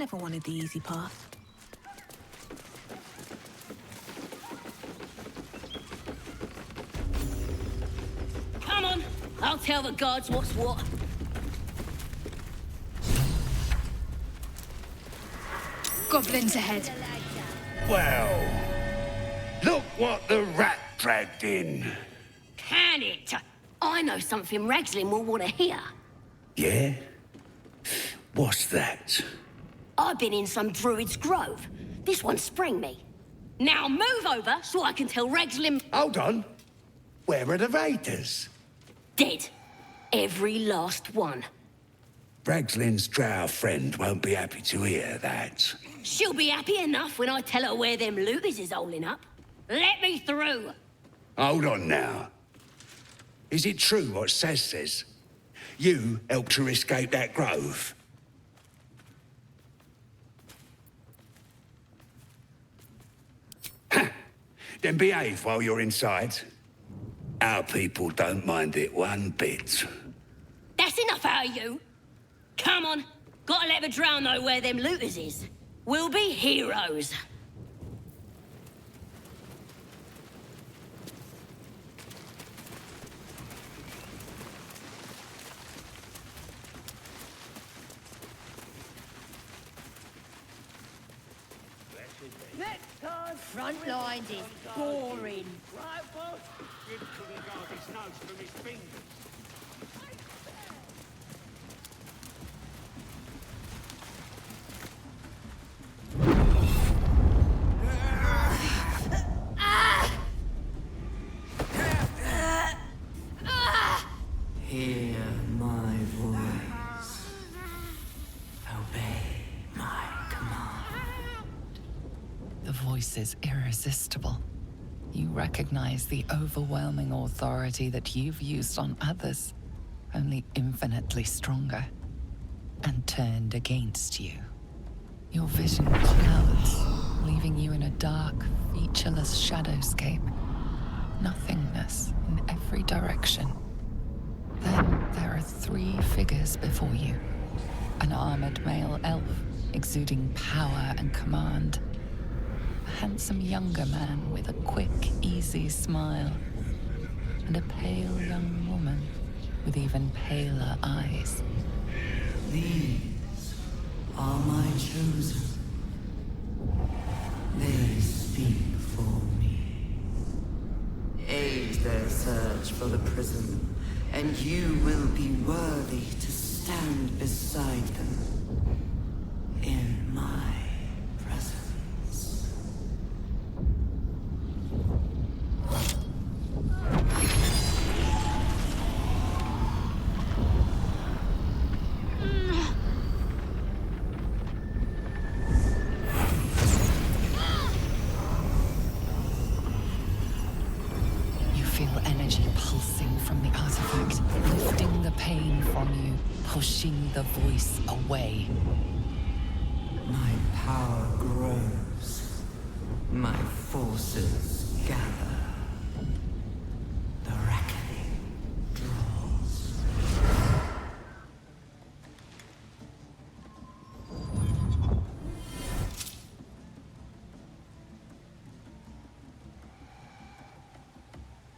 Never wanted the easy path. Come on, I'll tell the gods what's what. Goblins ahead. Well, look what the rat dragged in. Can it? I know something Ragslin will want to hear. Yeah? What's that? I've been in some druid's grove. This one sprang me. Now move over so I can tell Ragslin... Hold on. Where are the raiders? Dead. Every last one. Ragslin's drow friend won't be happy to hear that. She'll be happy enough when I tell her where them looters is holding up. Let me through. Hold on now. Is it true what Saz says? You helped her escape that grove? Then behave while you're inside. Our people don't mind it one bit. That's enough out of you. Come on. Gotta let the drow know where them looters is. We'll be heroes. Front lines is boring. Right, boss? Jim couldn't guard his nose from his fingers. Hear my voice. Obey my command. The voice is irresistible. You recognize the overwhelming authority that you've used on others, only infinitely stronger, and turned against you. Your vision clouds, leaving you in a dark, featureless shadowscape. Nothingness in every direction. Then there are 3 figures before you. An armored male elf, exuding power and command. A handsome younger man with a quick, easy smile. And a pale young woman with even paler eyes. These are my chosen. They speak for me. Aid their search for the prism, and you will be worthy to stand beside them in my presence. You feel energy pulsing from the artifact, lifting the pain from you, pushing the voice away. My power grows. My forces gather. The reckoning draws.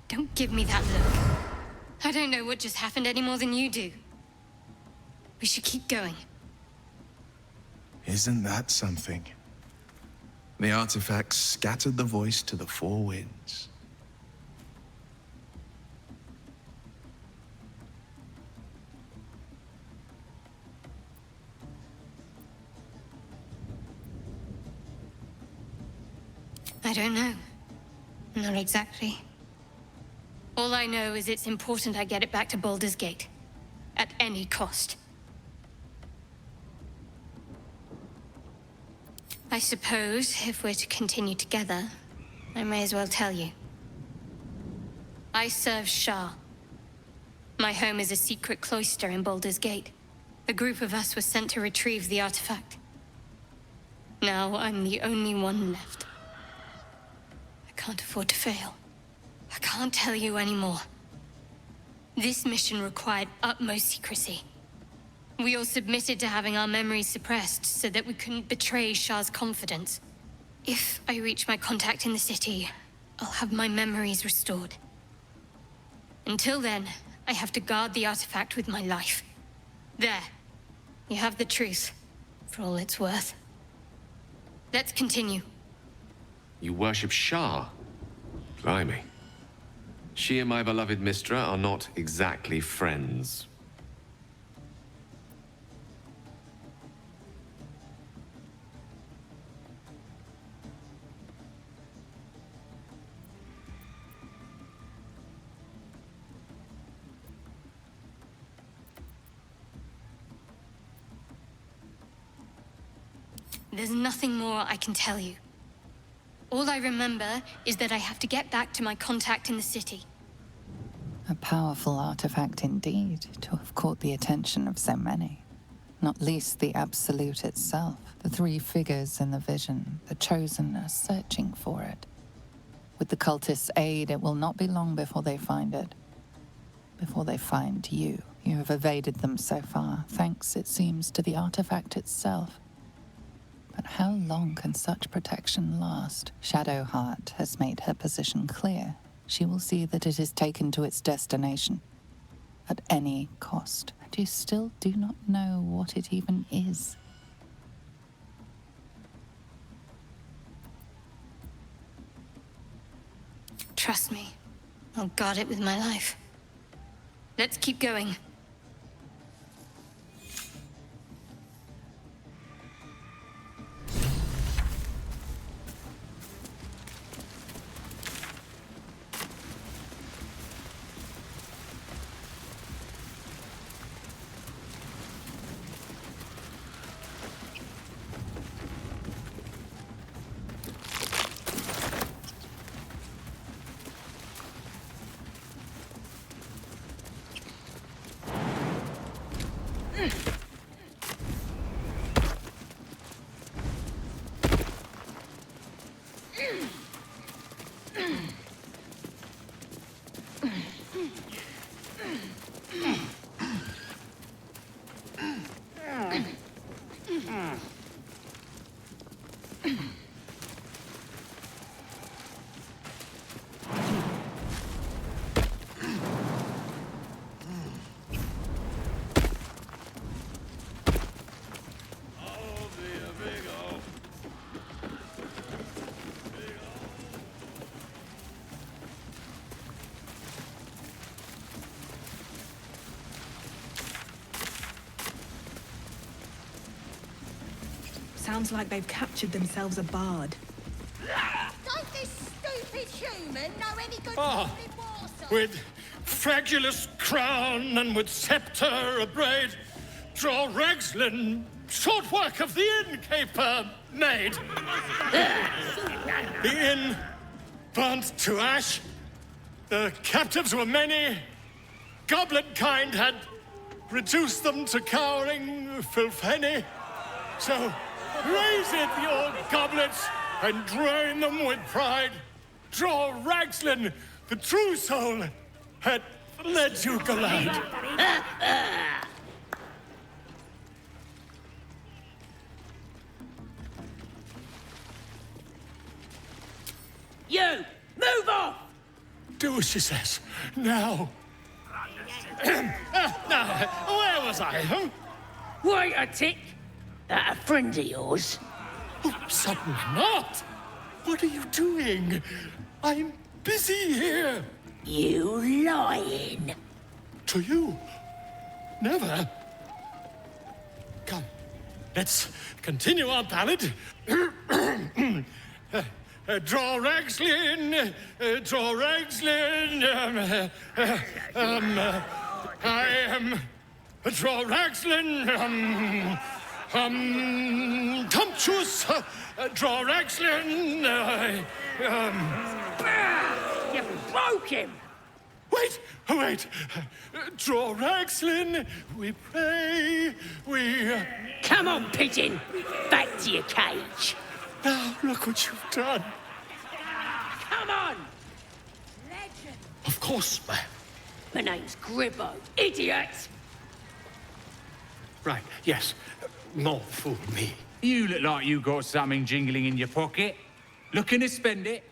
Don't give me that look. I don't know what just happened any more than you do. We should keep going. Isn't that something? The artifacts scattered the voice to the 4 winds. I don't know. Not exactly. All I know is it's important I get it back to Baldur's Gate. At any cost. I suppose, if we're to continue together, I may as well tell you. I serve Shah. My home is a secret cloister in Baldur's Gate. A group of us was sent to retrieve the artifact. Now I'm the only one left. I can't afford to fail. I can't tell you anymore. This mission required utmost secrecy. We all submitted to having our memories suppressed so that we couldn't betray Shah's confidence. If I reach my contact in the city, I'll have my memories restored. Until then, I have to guard the artifact with my life. There. You have the truth, for all it's worth. Let's continue. You worship Shah? Blimey. She and my beloved Mistra are not exactly friends. There's nothing more I can tell you. All I remember is that I have to get back to my contact in the city. A powerful artifact indeed, to have caught the attention of so many. Not least the Absolute itself, the three figures in the vision, the Chosen are searching for it. With the cultists' aid, it will not be long before they find it. Before they find you. You have evaded them so far, thanks, it seems, to the artifact itself. But how long can such protection last? Shadowheart has made her position clear. She will see that it is taken to its destination. At any cost. And you still do not know what it even is. Trust me. I'll guard it with my life. Let's keep going. Sounds like they've captured themselves a bard. Don't this stupid human know any good Ah, in Warsaw? with fragulous crown and with sceptre abraid, draw Ragslin, short work of the innkeeper made. The inn burnt to ash. The captives were many. Goblin kind had reduced them to cowering filfenny. So raise it, your goblets, and drain them with pride. Draw Ragslin, the true soul, had led you glide. You! Move off! Do as she says. Now. Now, where was I? Huh? Wait a tick! That a friend of yours? Oh, certainly not. What are you doing? I'm busy here. You lying! To you? Never. Come, let's continue our ballad. Draw Ragslin, draw Ragslin. I am draw Ragslin. Tumptuous, draw Ragslin. You broke him! Wait. Draw Ragslin, we pray, we... Come on, pigeon! Back to your cage! Now, look what you've done. Come on! Legend. Of course, ma'am. My name's Gribbo, idiot! Right, yes. More fool me. You look like you got something jingling in your pocket. Looking to spend it?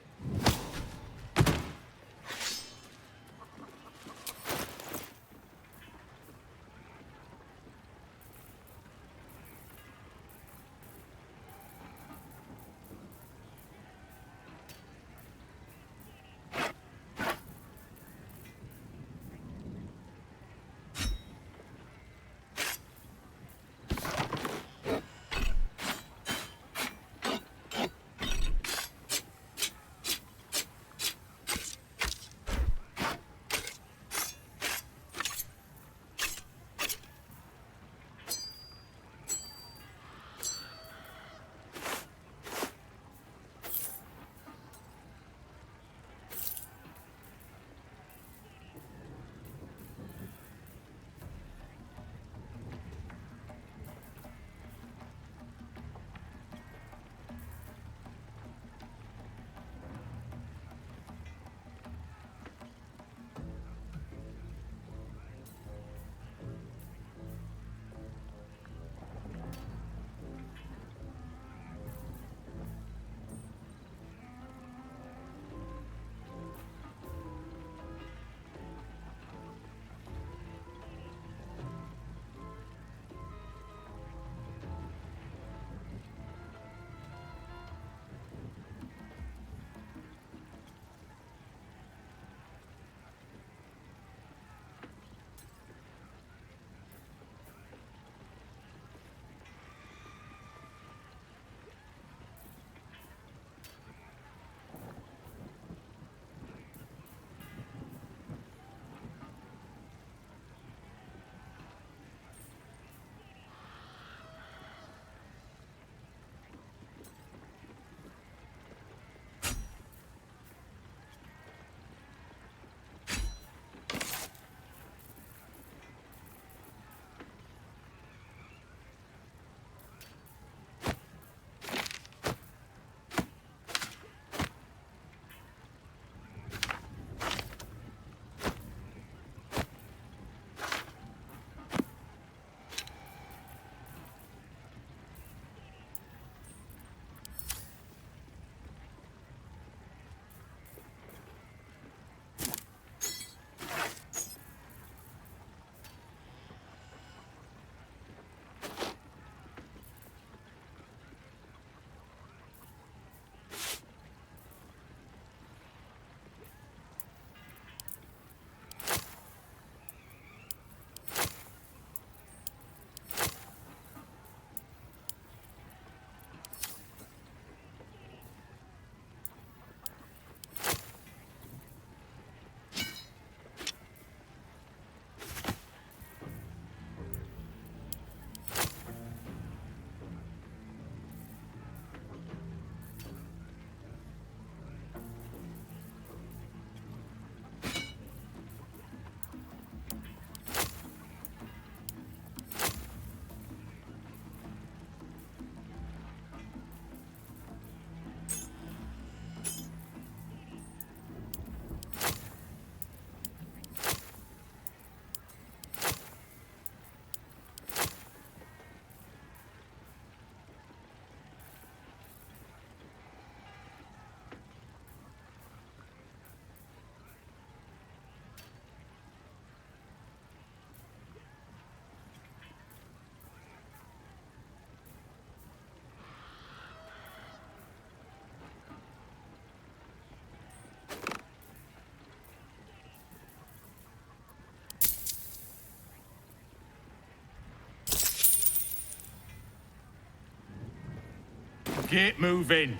Get moving.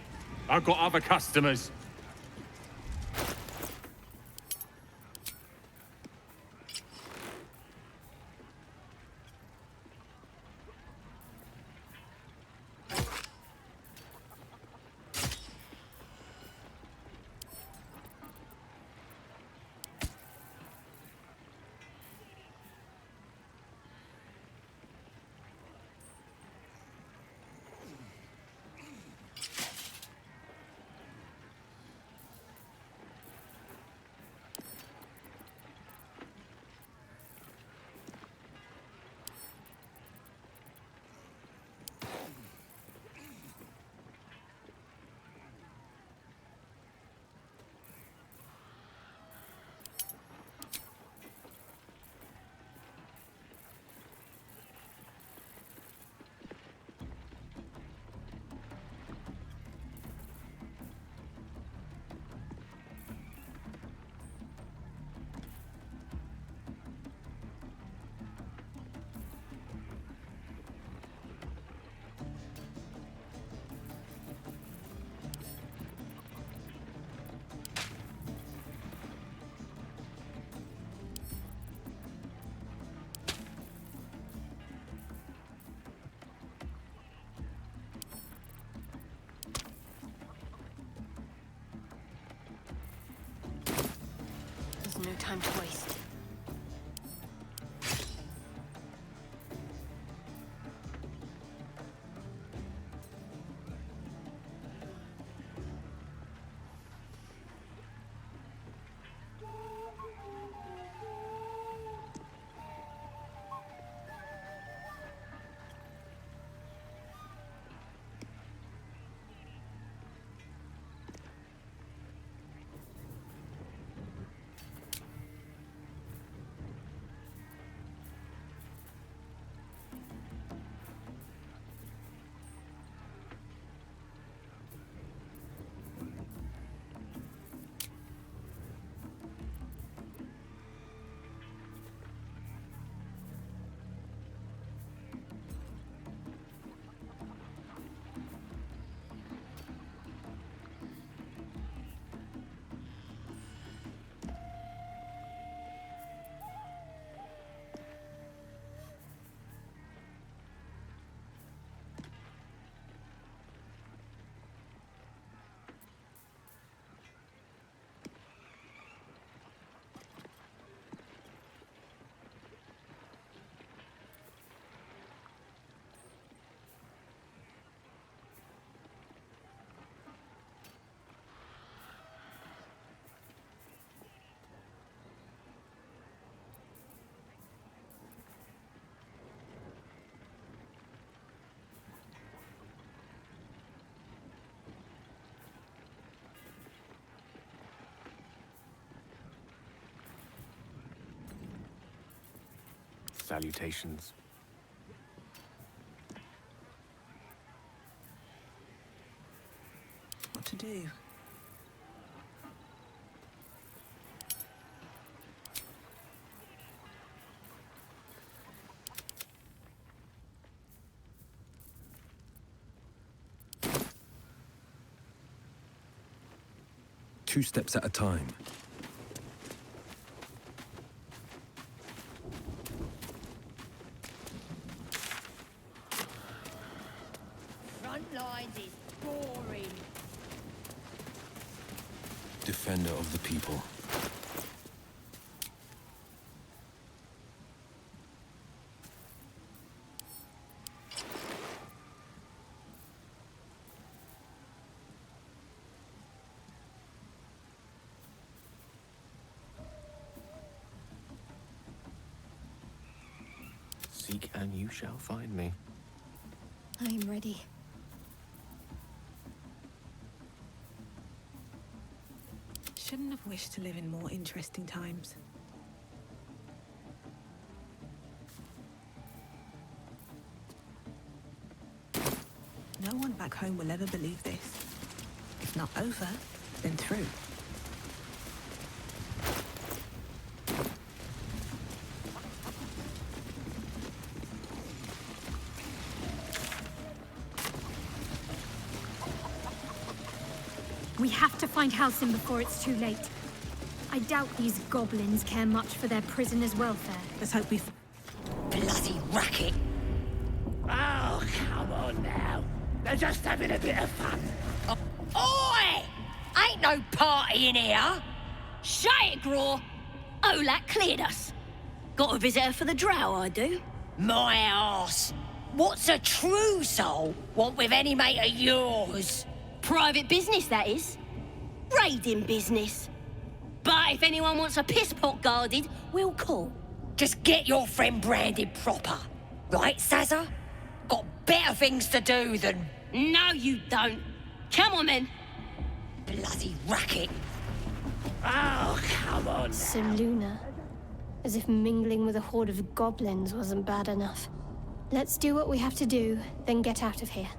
I've got other customers. time to waste. Salutations. What to do? Two steps at a time. Front lines is boring. Defender of the people. Seek and you shall find me. I am ready. Shouldn't have wished to live in more interesting times. No one back home will ever believe this. If not over, then through. We have to find Halsin before it's too late. I doubt these goblins care much for their prisoners' welfare. Let's hope we... Bloody racket! Oh, come on now. They're just having a bit of fun. Oi! Ain't no party in here! Shut it, Graw! Olak cleared us. Got a visitor for the drow, I do. My arse! What's a true soul want with any mate of yours? Private business, that is. Raiding business. But if anyone wants a piss pot guarded, we'll call. Just get your friend branded proper. Right, Sazza? Got better things to do than... No, you don't. Come on, then. Bloody racket. Oh, come on now. Seluna. As if mingling with a horde of goblins wasn't bad enough. Let's do what we have to do, then get out of here.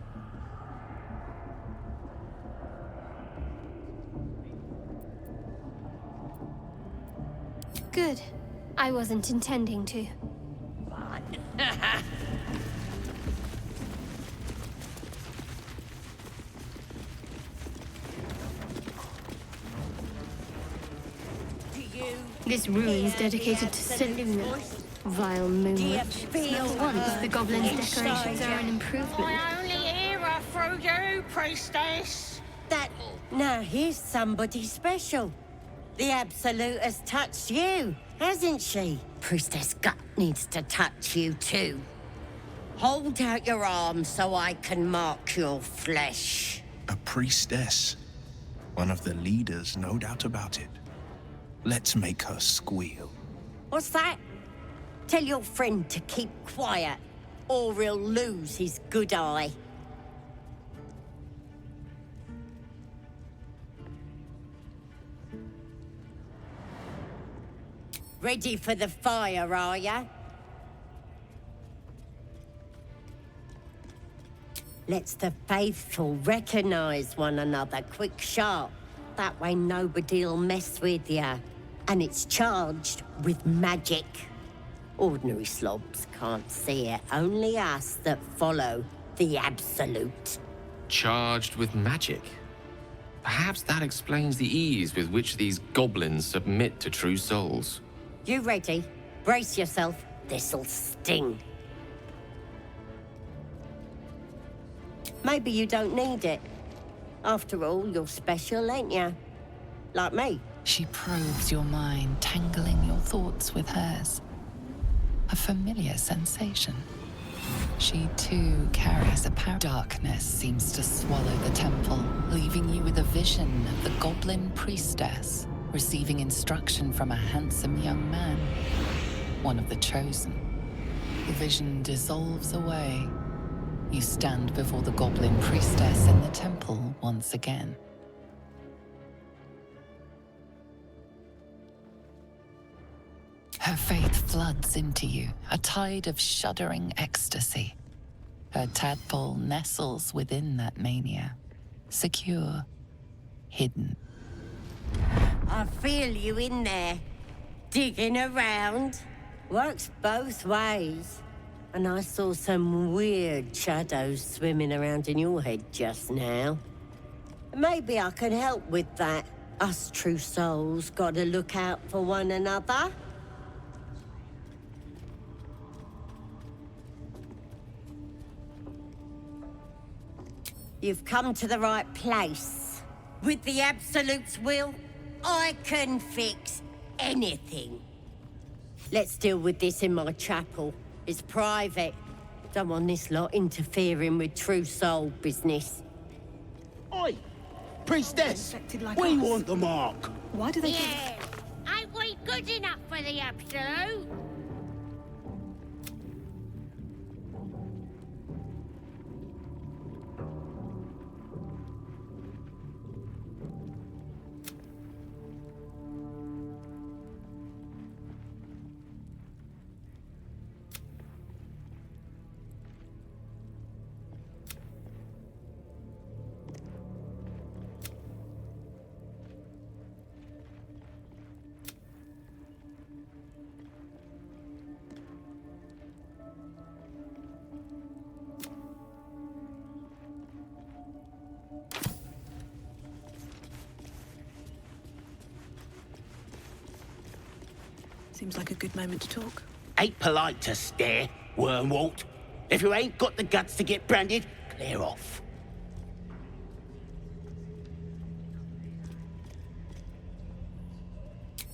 Good. I wasn't intending to. Fun. This room's dedicated to Seluna. Vile moonwitch. Once the goblins' decorations are an improvement. I only hear her through you, priestess. Now here's somebody special. The Absolute has touched you, hasn't she? Priestess Gut needs to touch you too. Hold out your arm so I can mark your flesh. A priestess. One of the leaders, no doubt about it. Let's make her squeal. What's that? Tell your friend to keep quiet, or he'll lose his good eye. Ready for the fire, are ya? Let's the faithful recognize one another quick sharp. That way nobody'll mess with ya. And it's charged with magic. Ordinary slobs can't see it, only us that follow the Absolute. Charged with magic? Perhaps that explains the ease with which these goblins submit to true souls. You ready? Brace yourself. This'll sting. Maybe you don't need it. After all, you're special, ain't you? Like me. She probes your mind, tangling your thoughts with hers. A familiar sensation. She too carries a power. Darkness seems to swallow the temple, leaving you with a vision of the goblin priestess receiving instruction from a handsome young man, one of the chosen. The vision dissolves away. You stand before the goblin priestess in the temple once again. Her faith floods into you, a tide of shuddering ecstasy. Her tadpole nestles within that mania, secure, hidden. I feel you in there, digging around. Works both ways. And I saw some weird shadows swimming around in your head just now. Maybe I can help with that. Us true souls gotta look out for one another. You've come to the right place. With the Absolute's will, I can fix anything. Let's deal with this in my chapel. It's private. Don't want this lot interfering with true soul business. Oi! Priestess! Like We us. want the mark! Why do they Yeah. Ain't we good enough for the Absolute? Seems like a good moment to talk. Ain't polite to stare, Wormwalt. If you ain't got the guts to get branded, clear off.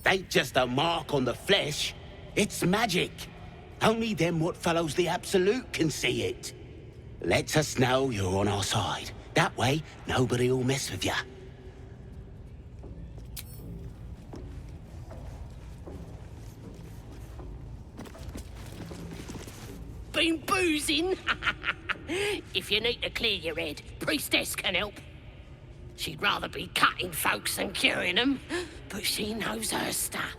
Ain't just a mark on the flesh. It's magic. Only them what follows the Absolute can see it. Lets us know you're on our side. That way, nobody'll mess with ya. Been boozing? If you need to clear your head, Priestess can help. She'd rather be cutting folks than curing them, but she knows her stuff.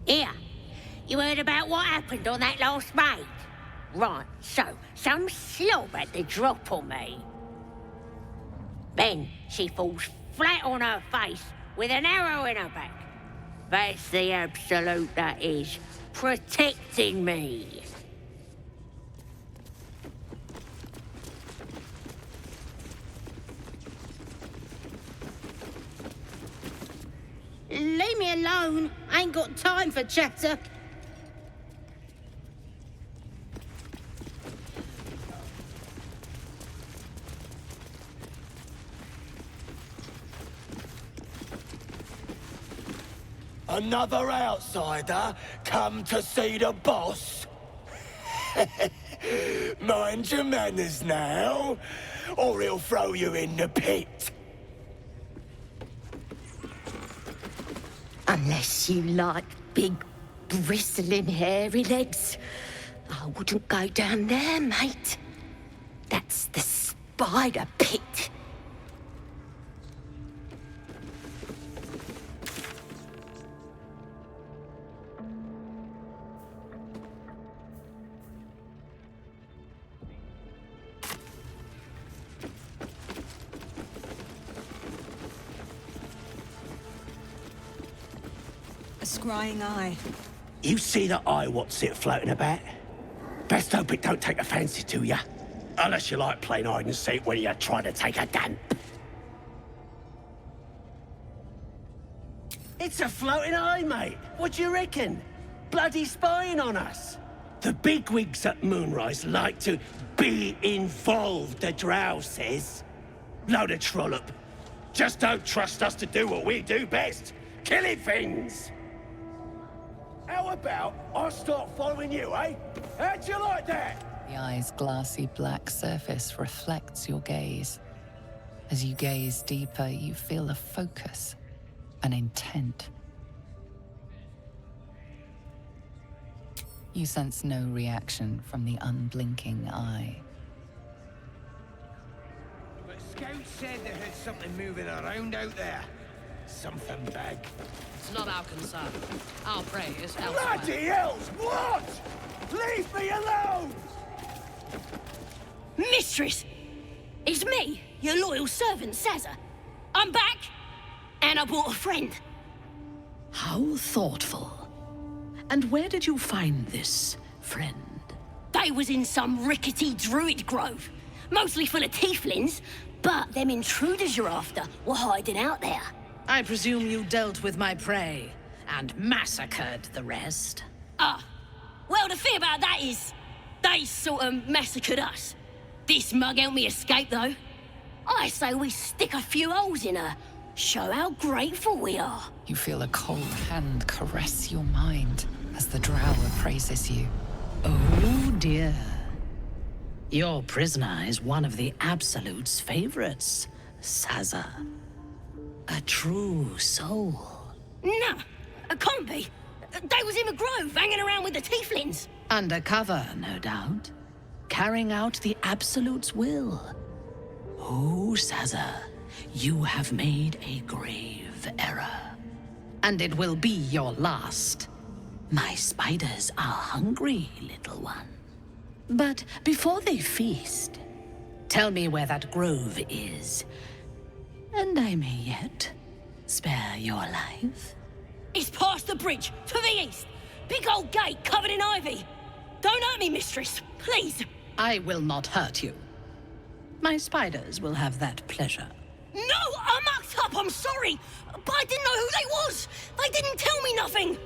Here, you heard about what happened on that last raid? Right, so, some slob had the drop on me. Then she falls flat on her face with an arrow in her back. That's the Absolute that is, protecting me. alone. I ain't got time for chatter. Another outsider come to see the boss? Mind your manners now, or he'll throw you in the pit. Unless you like big, bristling, hairy legs, I wouldn't go down there, mate. That's the spider pit. A scrying eye. You see the eye what's it floating about? Best hope it don't take a fancy to ya. Unless you like playing hide and seek when you're trying to take a damp. It's a floating eye, mate. What do you reckon? Bloody spying on us. The bigwigs at Moonrise like to be involved, the drow says. Load of trollop. Just don't trust us to do what we do best. Killing things. How about I start following you, eh? How'd you like that? The eye's glassy black surface reflects your gaze. As you gaze deeper, you feel a focus, an intent. You sense no reaction from the unblinking eye. But Scout said they had something moving around out there. Something big. It's not our concern. Our prey is elsewhere. Bloody hells! What? Leave me alone! Mistress! It's me, your loyal servant, Sazza. I'm back, and I brought a friend. How thoughtful. And where did you find this friend? They was in some rickety druid grove, mostly full of tieflings, but them intruders you're after were hiding out there. I presume you dealt with my prey and massacred the rest. Well, the thing about that is, they sort of massacred us. This mug helped me escape, though. I say we stick a few holes in her, show how grateful we are. You feel a cold hand caress your mind as the drow appraises you. Oh dear. Your prisoner is one of the Absolute's favorites, Sazza. A true soul. Nah, it can't be. They was in the grove, hanging around with the tieflings. Undercover, no doubt. Carrying out the Absolute's will. Oh, Sazza, you have made a grave error. And it will be your last. My spiders are hungry, little one. But before they feast, tell me where that grove is. And I may yet spare your life. It's past the bridge, to the east. Big old gate covered in ivy. Don't hurt me, mistress, please. I will not hurt you. My spiders will have that pleasure. No, I mucked up, I'm sorry. But I didn't know who they was. They didn't tell me nothing.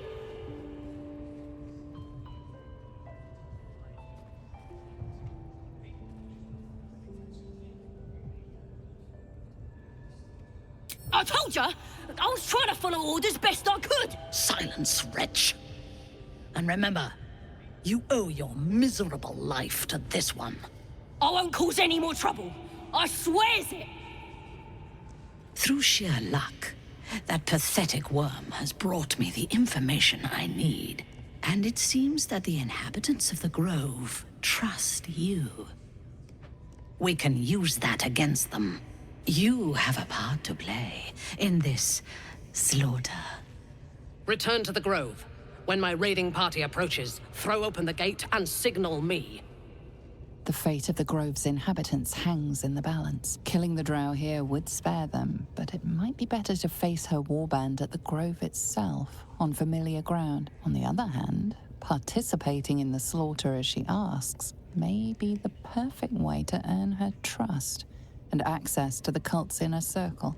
I told you, I was trying to follow orders best I could. Silence, wretch. And remember, you owe your miserable life to this one. I won't cause any more trouble. I swears it. Through sheer luck, that pathetic worm has brought me the information I need. And it seems that the inhabitants of the Grove trust you. We can use that against them. You have a part to play in this slaughter. Return to the Grove. When my raiding party approaches, throw open the gate and signal me. The fate of the Grove's inhabitants hangs in the balance. Killing the drow here would spare them, but it might be better to face her warband at the Grove itself, on familiar ground. On the other hand, participating in the slaughter as she asks may be the perfect way to earn her trust and access to the cult's inner circle.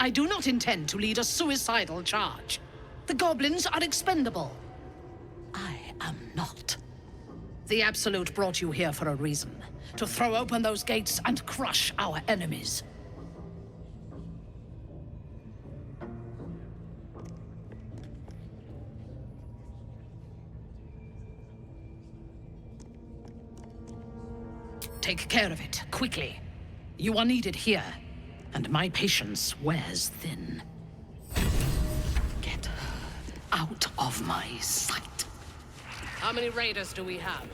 I do not intend to lead a suicidal charge. The goblins are expendable. I am not. The Absolute brought you here for a reason. To throw open those gates and crush our enemies. Take care of it, quickly. You are needed here, and my patience wears thin. Get out of my sight. How many raiders do we have?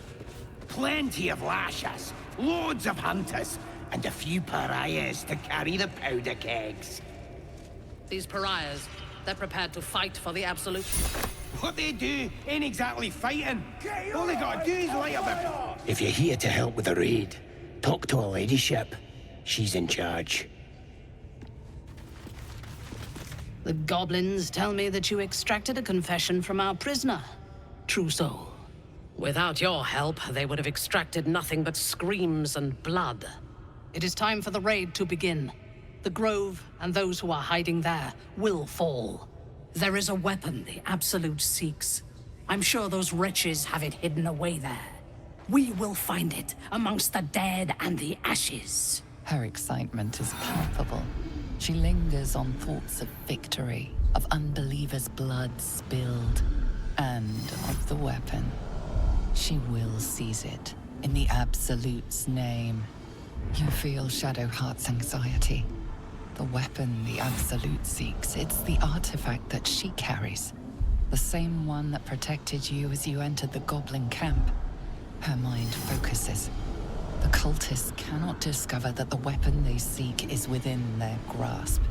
Plenty of lashers, loads of hunters, and a few pariahs to carry the powder kegs. These pariahs, they're prepared to fight for the Absolute. What they do ain't exactly fighting. All they gotta do is light up a... If you're here to help with the raid, talk to her ladyship. She's in charge. The goblins tell me that you extracted a confession from our prisoner. True so. Without your help, they would have extracted nothing but screams and blood. It is time for the raid to begin. The Grove and those who are hiding there will fall. There is a weapon the Absolute seeks. I'm sure those wretches have it hidden away there. We will find it amongst the dead and the ashes. Her excitement is palpable. She lingers on thoughts of victory, of unbelievers' blood spilled, and of the weapon. She will seize it, in the Absolute's name. You feel Shadowheart's anxiety. The weapon the Absolute seeks, it's the artifact that she carries. The same one that protected you as you entered the goblin camp. Her mind focuses. The cultists cannot discover that the weapon they seek is within their grasp.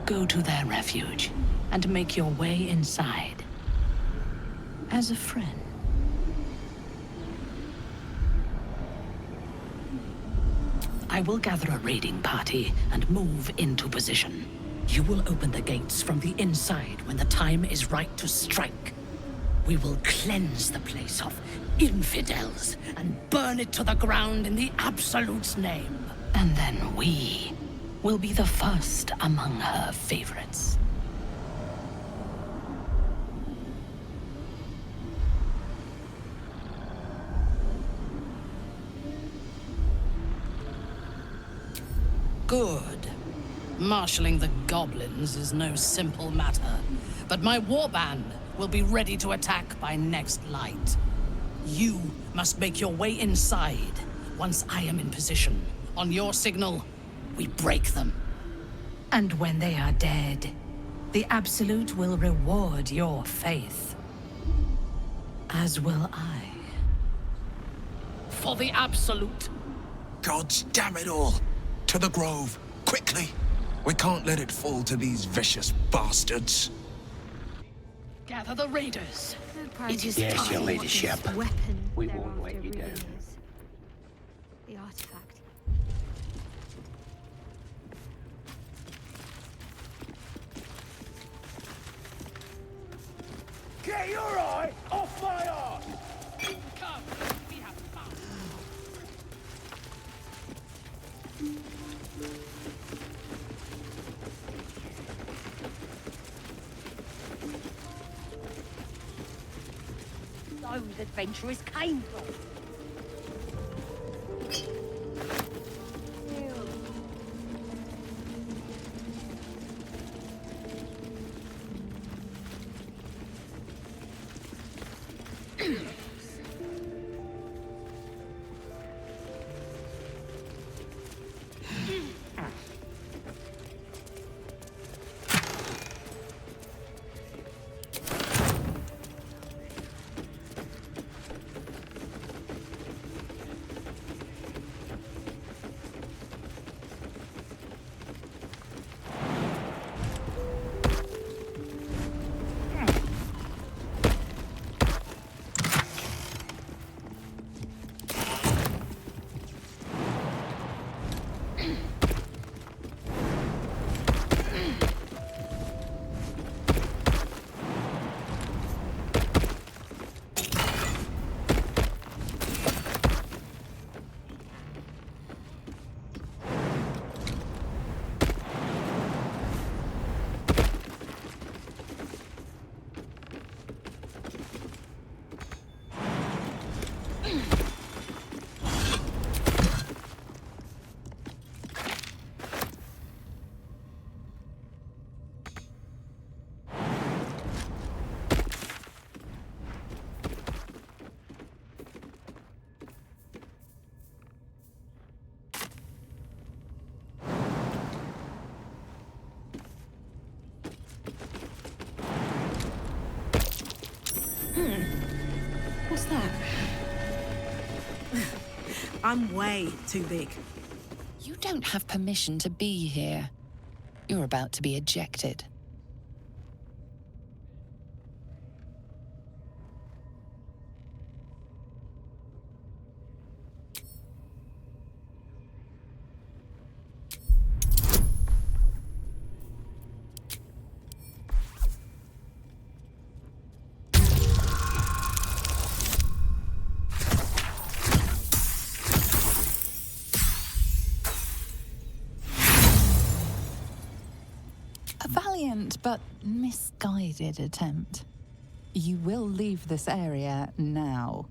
Go to their refuge and make your way inside. As a friend. I will gather a raiding party and move into position. You will open the gates from the inside when the time is right to strike. We will cleanse the place of infidels and burn it to the ground in the Absolute's name. And then we will be the first among her favorites. Good. Marshalling the goblins is no simple matter, but my warband will be ready to attack by next light. You must make your way inside. Once I am in position, on your signal, we break them. And when they are dead, the Absolute will reward your faith. As will I. For the Absolute. Gods damn it all! To the Grove, quickly! We can't let it fall to these vicious bastards. Gather the raiders. It is yes, your ladyship. We Weapon won't let you down. The artifact. Get your eye off my arse! Come, we have found. Those adventurers came from. that? I'm way too big. You don't have permission to be here. You're about to be ejected. A valiant but misguided attempt. You will leave this area now.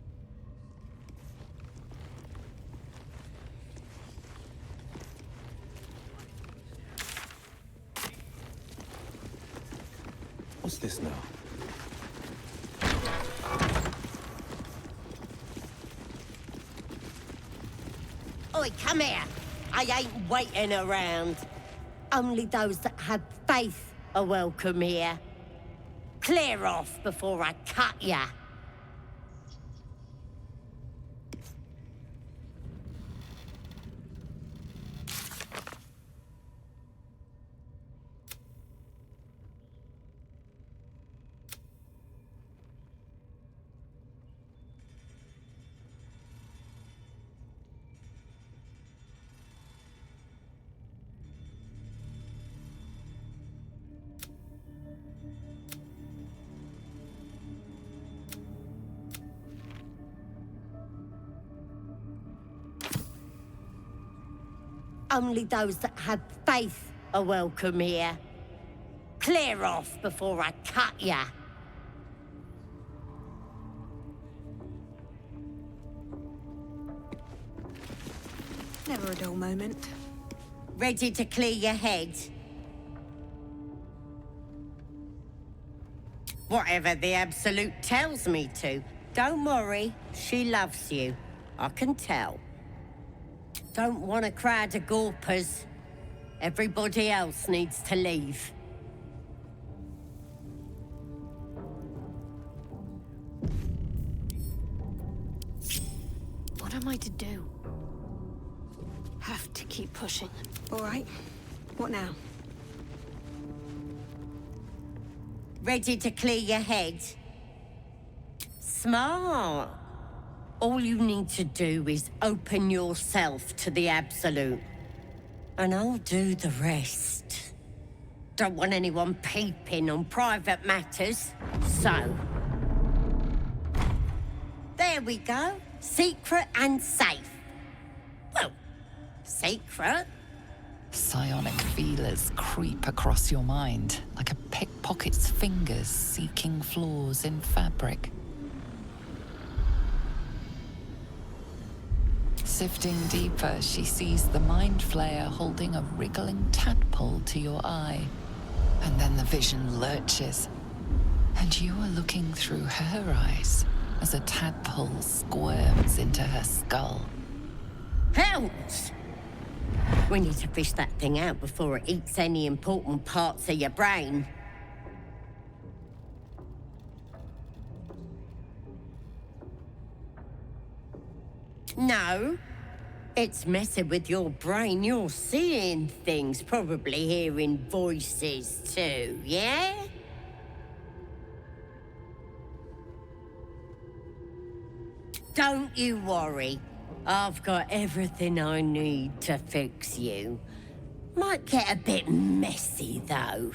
What's this now? Oi, come here. I ain't waiting around. Only those that have faith are welcome here. Clear off before I cut ya. Only those that have faith are welcome here. Clear off before I cut ya. Never a dull moment. Ready to clear your head? Whatever the Absolute tells me to. Don't worry, she loves you. I can tell. Don't want a crowd of gawpers. Everybody else needs to leave. What am I to do? Have to keep pushing. All right. What now? Ready to clear your head? Smart. All you need to do is open yourself to the Absolute. And I'll do the rest. Don't want anyone peeping on private matters, so... There we go. Secret and safe. Well, secret. Psionic feelers creep across your mind, like a pickpocket's fingers seeking flaws in fabric. Sifting deeper, she sees the Mind Flayer holding a wriggling tadpole to your eye. And then the vision lurches, and you are looking through her eyes as a tadpole squirms into her skull. Helps! We need to fish that thing out before it eats any important parts of your brain. No. It's messing with your brain. You're seeing things, probably hearing voices too, yeah? Don't you worry. I've got everything I need to fix you. Might get a bit messy, though.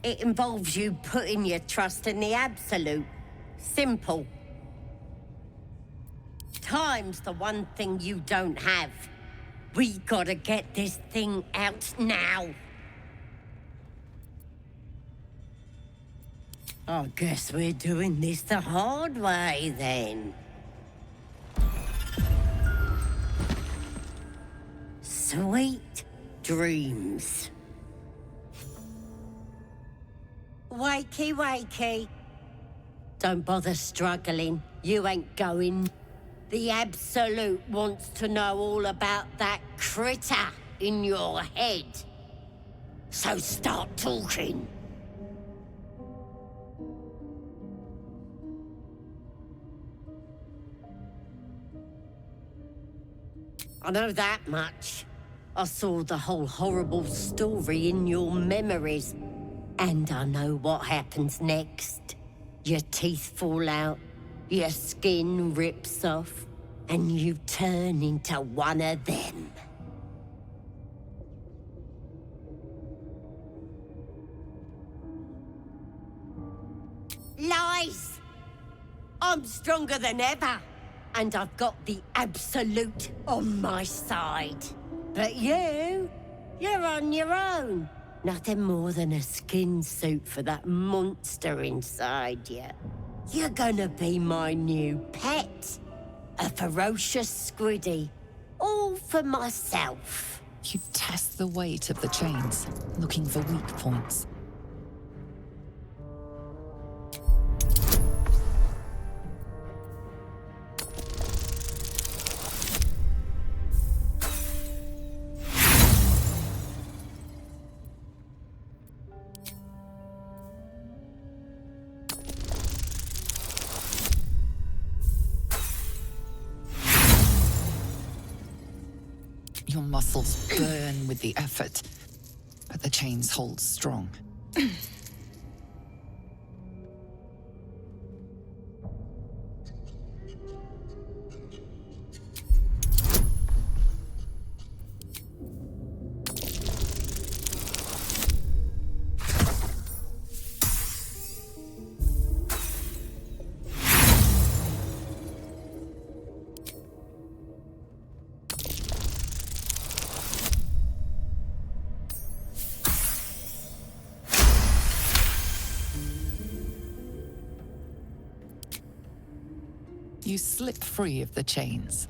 It involves you putting your trust in the Absolute. Simple. Time's the one thing you don't have. We gotta get this thing out now. I guess we're doing this the hard way, then. Sweet dreams. Wakey, wakey. Don't bother struggling. You ain't going. The Absolute wants to know all about that critter in your head. So start talking. I know that much. I saw the whole horrible story in your memories. And I know what happens next. Your teeth fall out, your skin rips off, and you turn into one of them. Lies! I'm stronger than ever, and I've got the Absolute on my side. But you're on your own. Nothing more than a skin suit for that monster inside you. You're gonna be my new pet. A ferocious squiddy. All for myself. You test the weight of the chains, looking for weak points. Your muscles burn with the effort, but the chains hold strong. You slip free of the chains.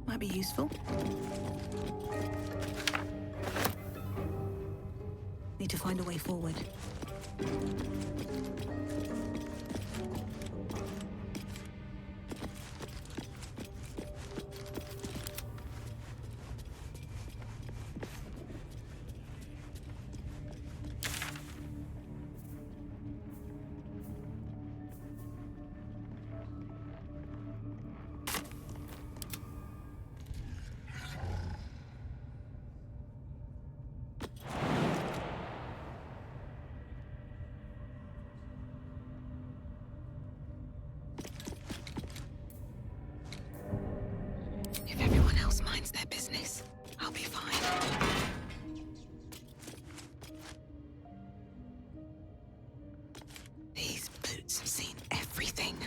Might be useful. Need to find a way forward. If everyone else minds their business, I'll be fine. These boots have seen everything.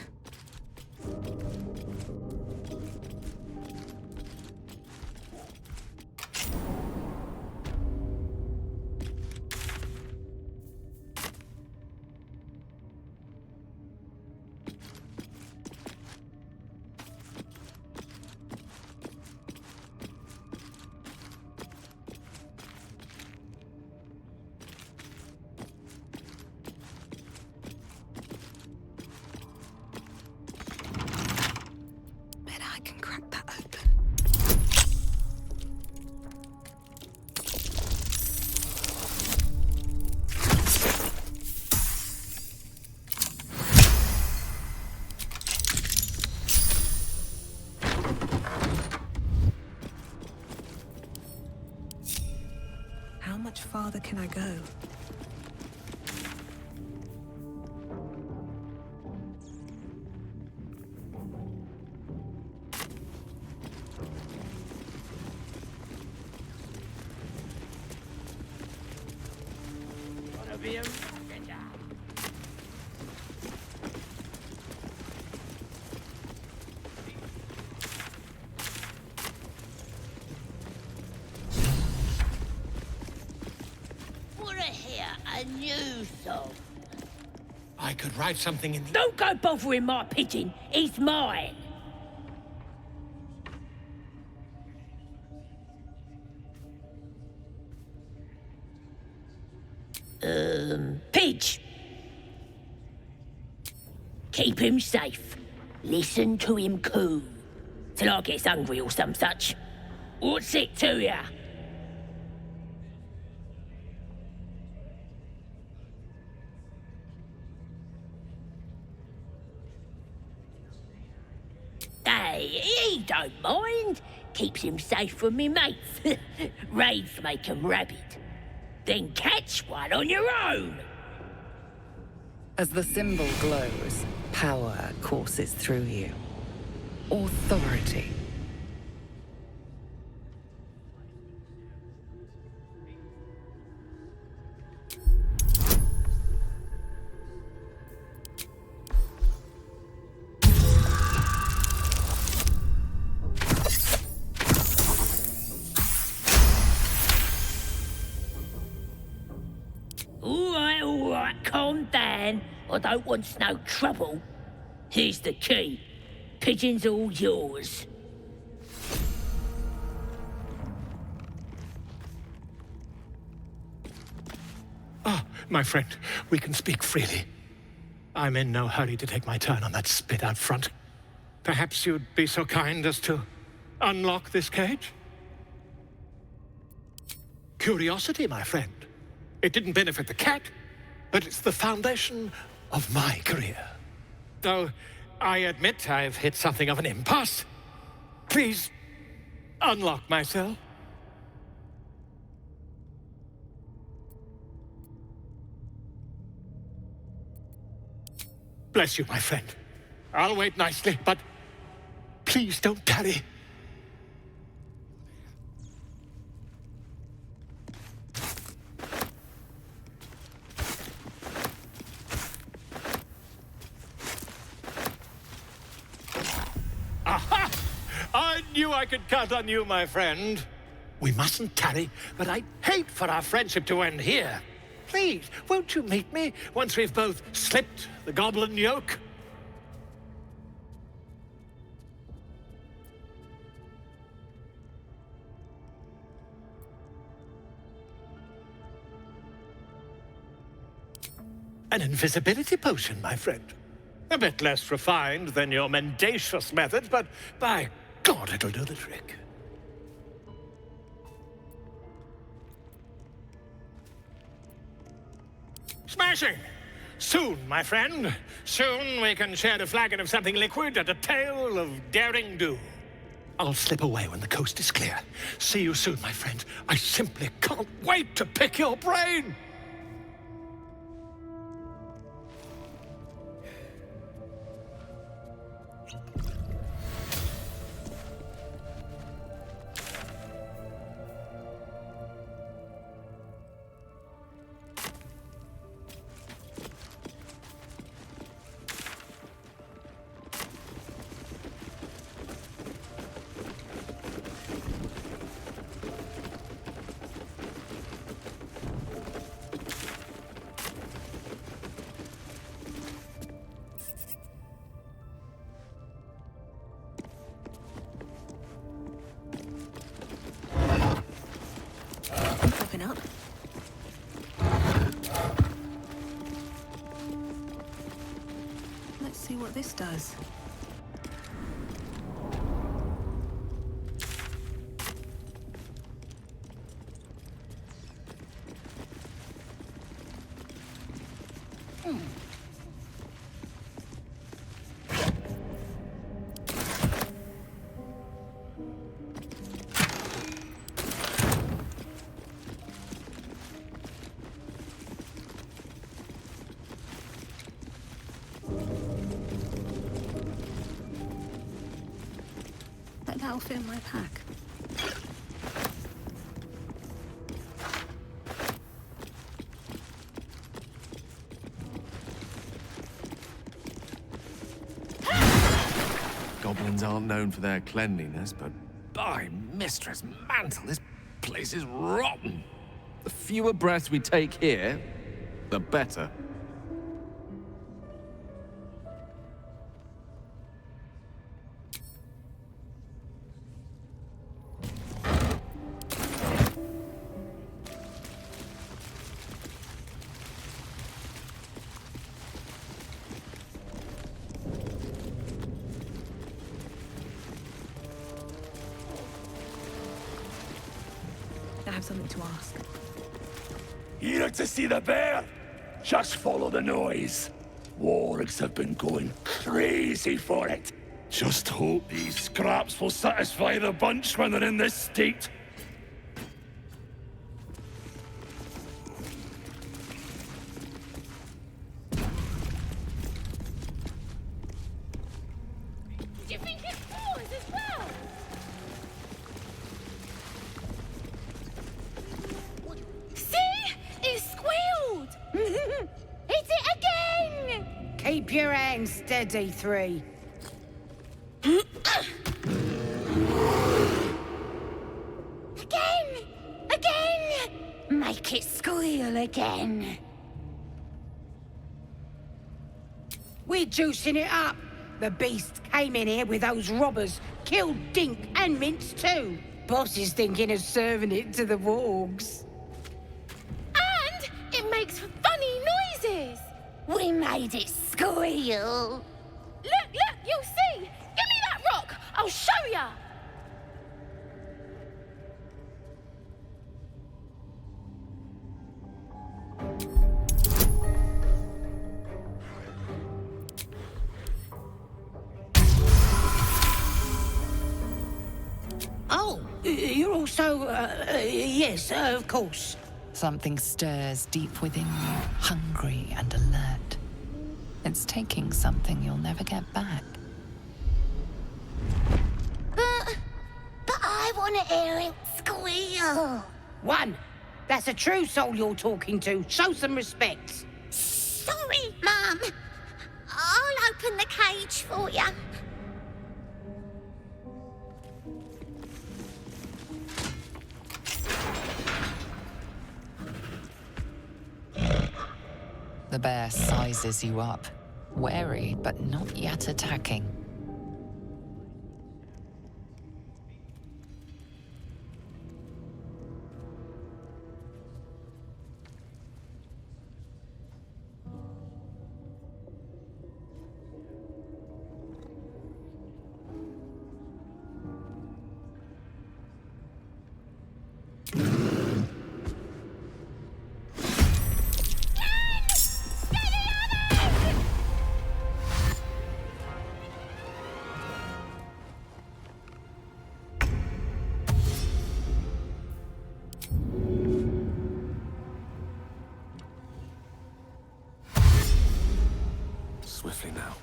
How much farther can I go? be a rocketer. Wanna hear a new song? I could write something in the... Don't go bothering my pigeon. He's mine. Pidge. Keep him safe. Listen to him coo. Till I gets hungry or some such. What's it to ya? Hey, he don't mind. Keeps him safe from me mates. Raids make 'em rabid. Then catch one on your own. As the symbol glows, power courses through you. Authority. All right, calm down. I don't want no trouble. Here's the key. Pigeon's all yours. Ah, my friend, we can speak freely. I'm in no hurry to take my turn on that spit out front. Perhaps you'd be so kind as to unlock this cage? Curiosity, my friend. It didn't benefit the cat, but it's the foundation of my career. Though I admit I've hit something of an impasse. Please, unlock my cell. Bless you, my friend. I'll wait nicely, but please don't tarry. Aha! I knew I could count on you, my friend. We mustn't tarry, but I'd hate for our friendship to end here. Please, won't you meet me once we've both slipped the goblin yoke? An invisibility potion, my friend. A bit less refined than your mendacious methods, but by God, it'll do the trick. Smashing! Soon, my friend. Soon we can share a flagon of something liquid and a tale of daring do. I'll slip away when the coast is clear. See you soon, my friend. I simply can't wait to pick your brain! Open up. Let's see what this does. That'll fit in my pack. goblins aren't known for their cleanliness, but by Mistress Mantle, this place is rotten. The fewer breaths we take here, the better. I have something to ask. Here to see the bear? Just follow the noise. Wargs have been going crazy for it. Just hope these scraps will satisfy the bunch when they're in this state. Do you think it's yours as well? See? It squealed! Hit it again! Keep your hands steady, Three. Again! Again! Make it squeal again. We're juicing it up. The beast came in here with those robbers, killed Dink and Mince too. Boss is thinking of serving it to the wargs. And it makes funny noises! We made it squeal. Look, you'll see! Give me that rock! I'll show ya! Oh, you're also, yes, of course. Something stirs deep within you, hungry and alert. It's taking something you'll never get back. But I want to hear it squeal. One, that's a true soul you're talking to. Show some respect. Sorry, Mum. I'll open the cage for you. The bear sizes you up, wary but not yet attacking. Swiftly now.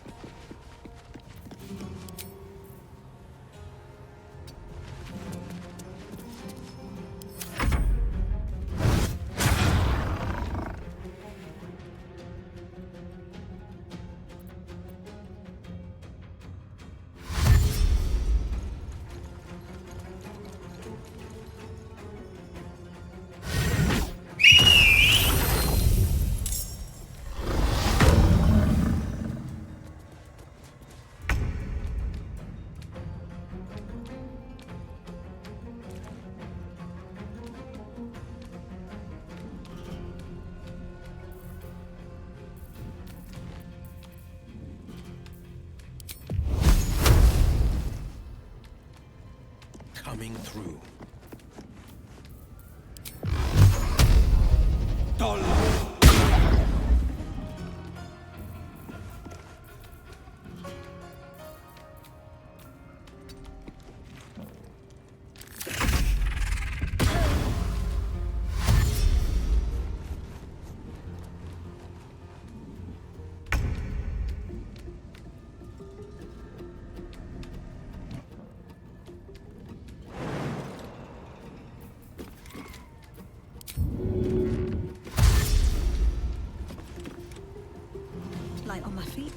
Coming through. Light on my feet.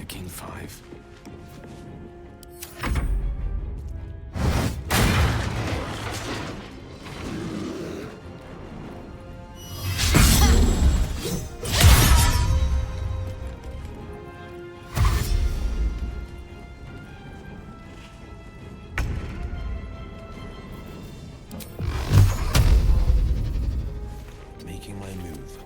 a king 5. Making my move.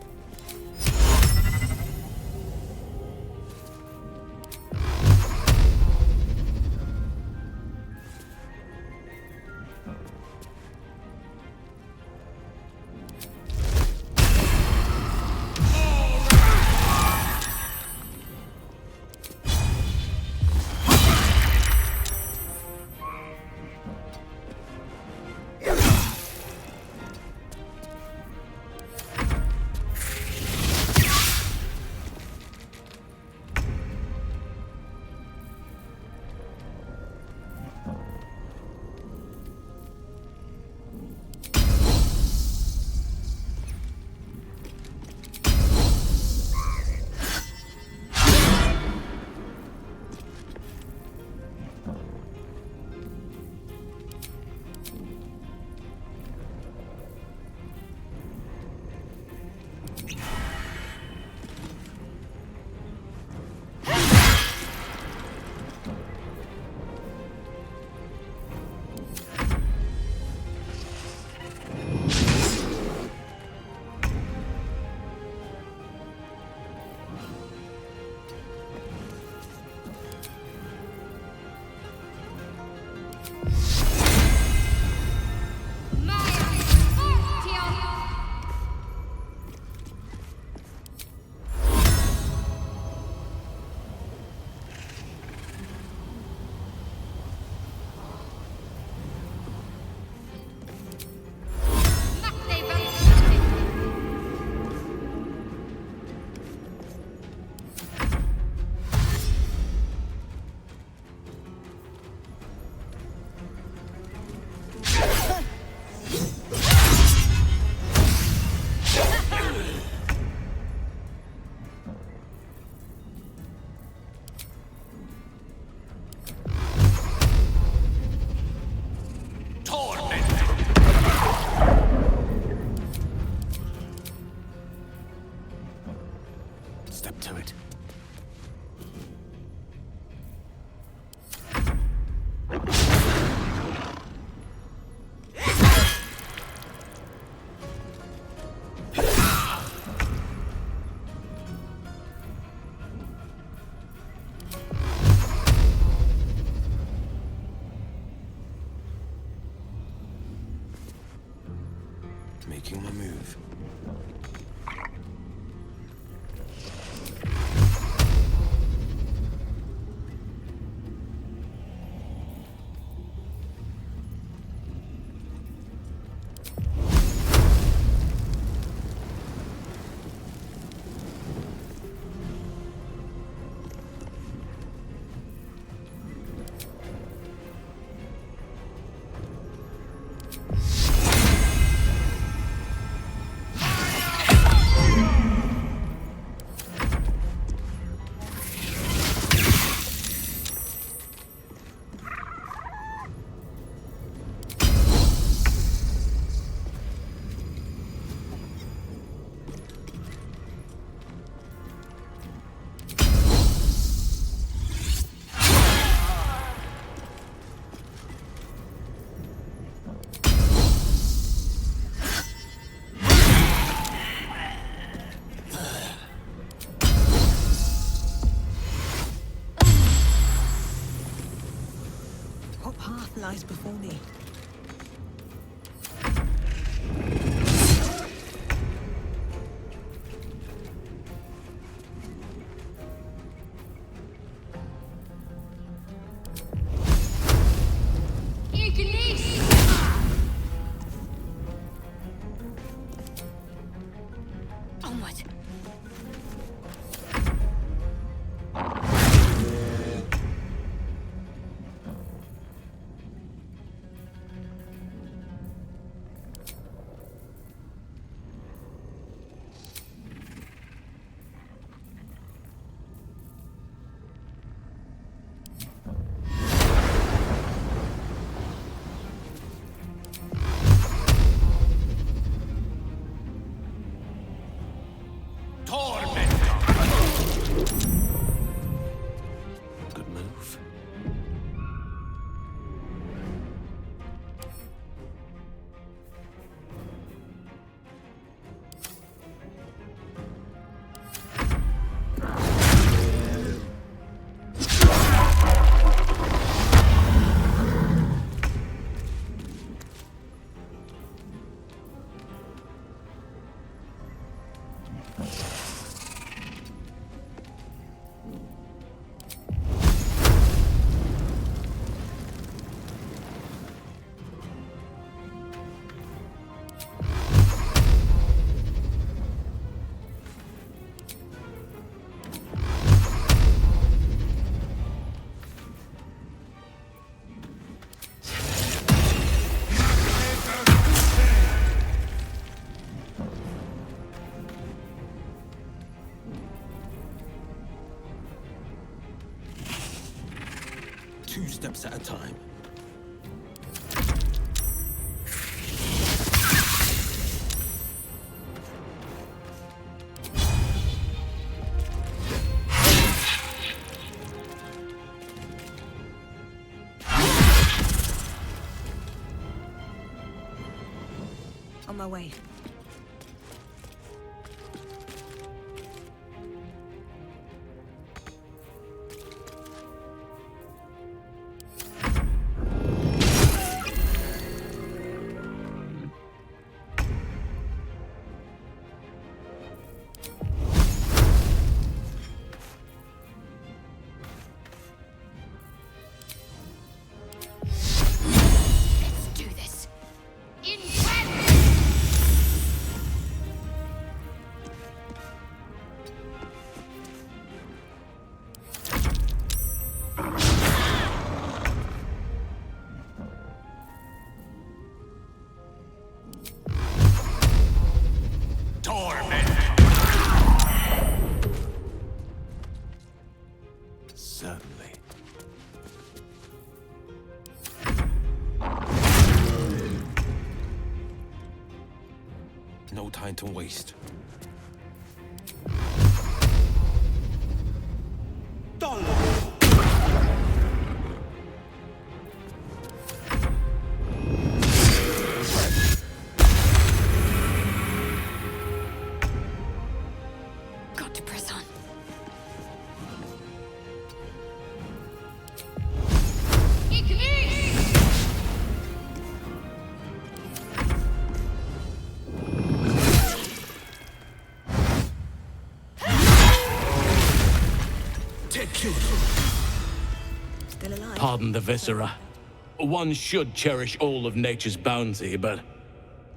Step to it. Making my move. What path lies before me? Onward. 2 steps at a time. On my way. Certainly. No time to waste. Got to press on. Still alive. Pardon the viscera. One should cherish all of nature's bounty, but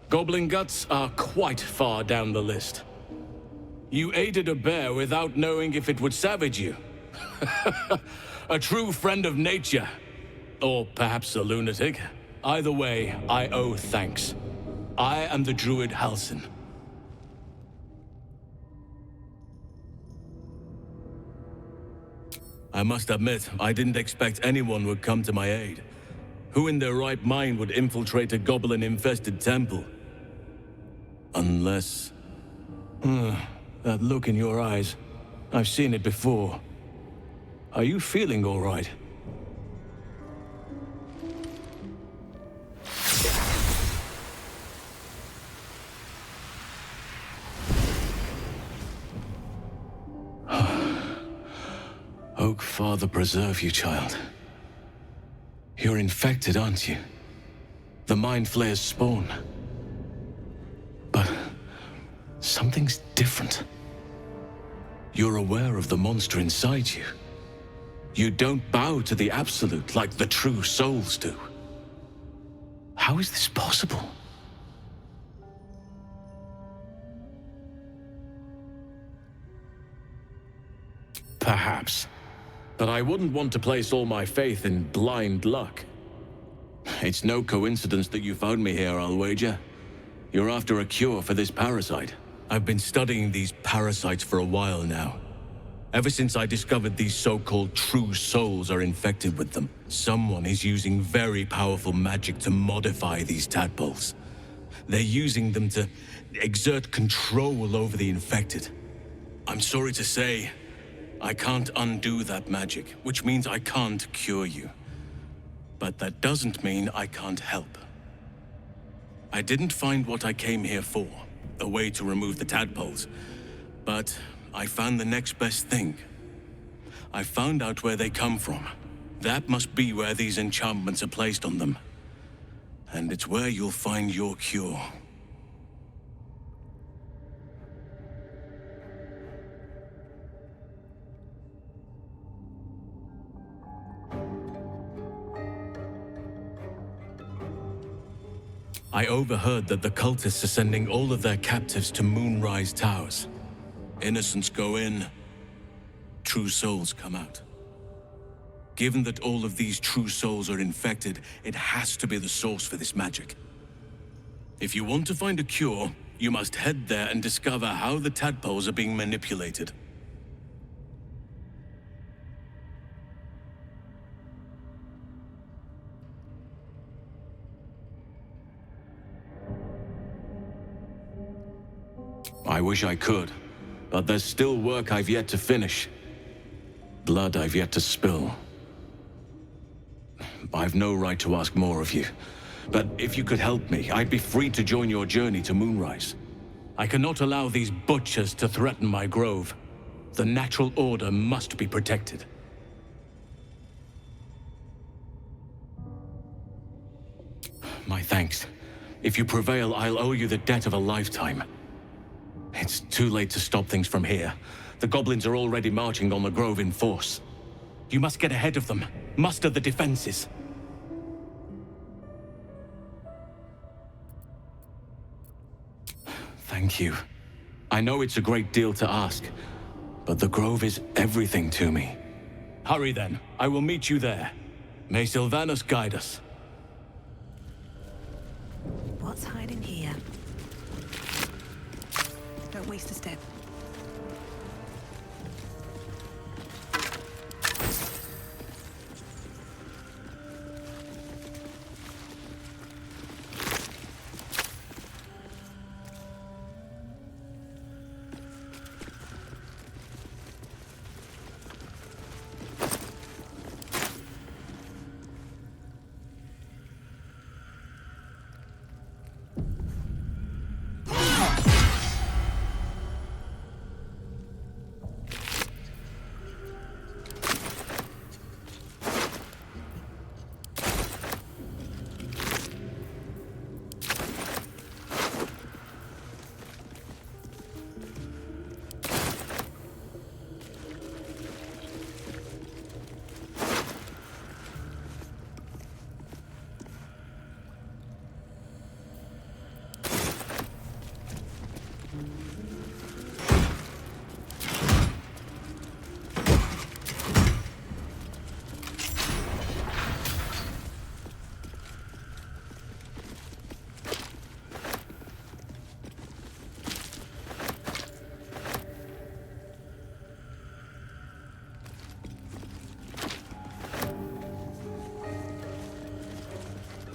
goblin guts are quite far down the list. You aided a bear without knowing if it would savage you. A true friend of nature. Or perhaps a lunatic. Either way, I owe thanks. I am the druid Halsin. I must admit, I didn't expect anyone would come to my aid. Who in their right mind would infiltrate a goblin-infested temple? Unless... that look in your eyes. I've seen it before. Are you feeling all right? Oak Father preserve you, child. You're infected, aren't you? The Mind Flayer's spawn. But something's different. You're aware of the monster inside you. You don't bow to the Absolute like the true souls do. How is this possible? Perhaps. But I wouldn't want to place all my faith in blind luck. It's no coincidence that you found me here, I'll wager. You're after a cure for this parasite. I've been studying these parasites for a while now. Ever since I discovered these so-called true souls are infected with them, someone is using very powerful magic to modify these tadpoles. They're using them to exert control over the infected. I'm sorry to say, I can't undo that magic, which means I can't cure you. But that doesn't mean I can't help. I didn't find what I came here for, a way to remove the tadpoles, but I found the next best thing. I found out where they come from. That must be where these enchantments are placed on them. And it's where you'll find your cure. I overheard that the cultists are sending all of their captives to Moonrise Towers. Innocents go in, true souls come out. Given that all of these true souls are infected, it has to be the source for this magic. If you want to find a cure, you must head there and discover how the tadpoles are being manipulated. I wish I could, but there's still work I've yet to finish. Blood I've yet to spill. I've no right to ask more of you, but if you could help me, I'd be free to join your journey to Moonrise. I cannot allow these butchers to threaten my grove. The natural order must be protected. My thanks. If you prevail, I'll owe you the debt of a lifetime. It's too late to stop things from here. The goblins are already marching on the grove in force. You must get ahead of them, muster the defenses. Thank you. I know it's a great deal to ask, but the grove is everything to me. Hurry then, I will meet you there. May Sylvanus guide us. What's hiding here? Don't waste a step.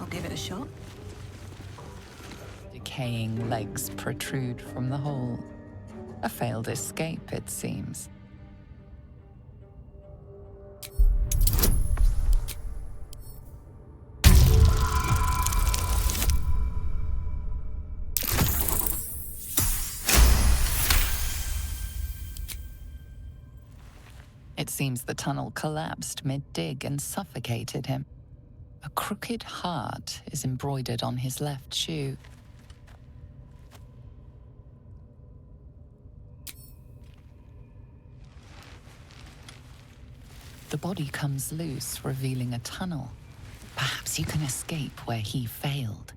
Give it a shot. Decaying legs protrude from the hole. A failed escape, it seems. It seems the tunnel collapsed mid-dig and suffocated him. A crooked heart is embroidered on his left shoe. The body comes loose, revealing a tunnel. Perhaps you can escape where he failed.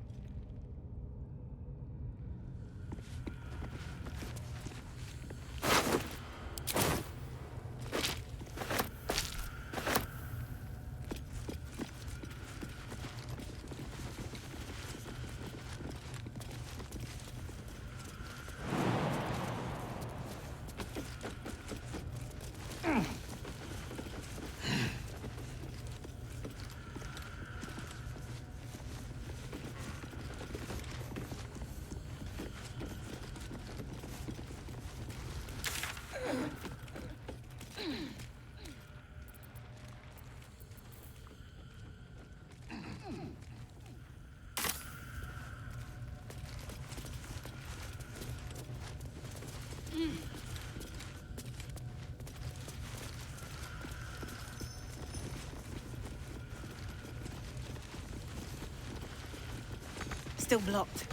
Still blocked.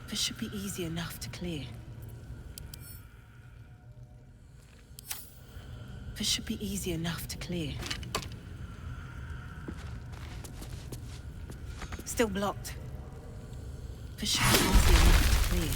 This should be easy enough to clear. This should be easy enough to clear. Still blocked. For sure, easy enough to clear.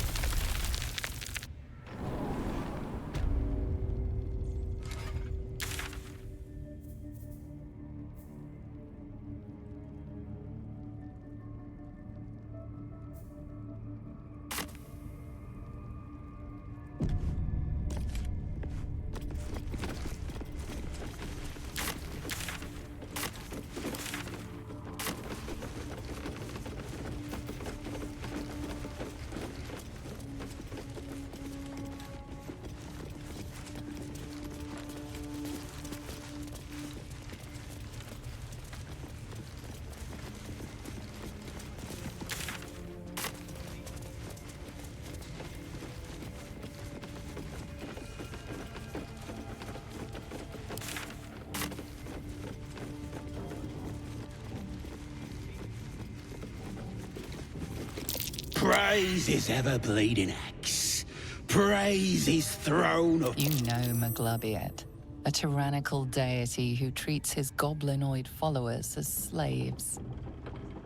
Praise his ever-bleeding axe. Praise his throne of... You know Maglubiet, a tyrannical deity who treats his goblinoid followers as slaves.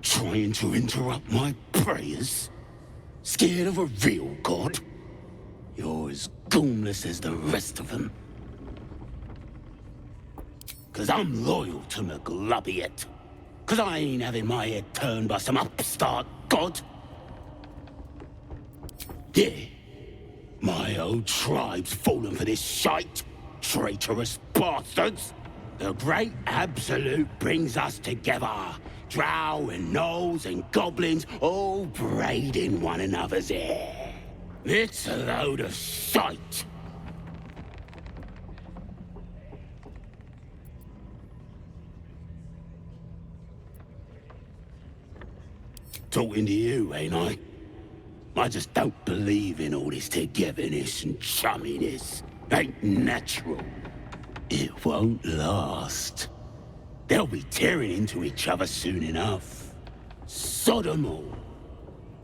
Trying to interrupt my prayers? Scared of a real god? You're as goonless as the rest of them. 'Cause I'm loyal to Maglubiet. 'Cause I ain't having my head turned by some upstart god. Yeah, my old tribe's fallen for this shite, traitorous bastards. The great absolute brings us together. Drow and gnolls and goblins all braiding one another's hair. It's a load of shite. Talking to you, ain't I? I just don't believe in all this togetherness and chumminess. Ain't natural. It won't last. They'll be tearing into each other soon enough. Sod 'em all.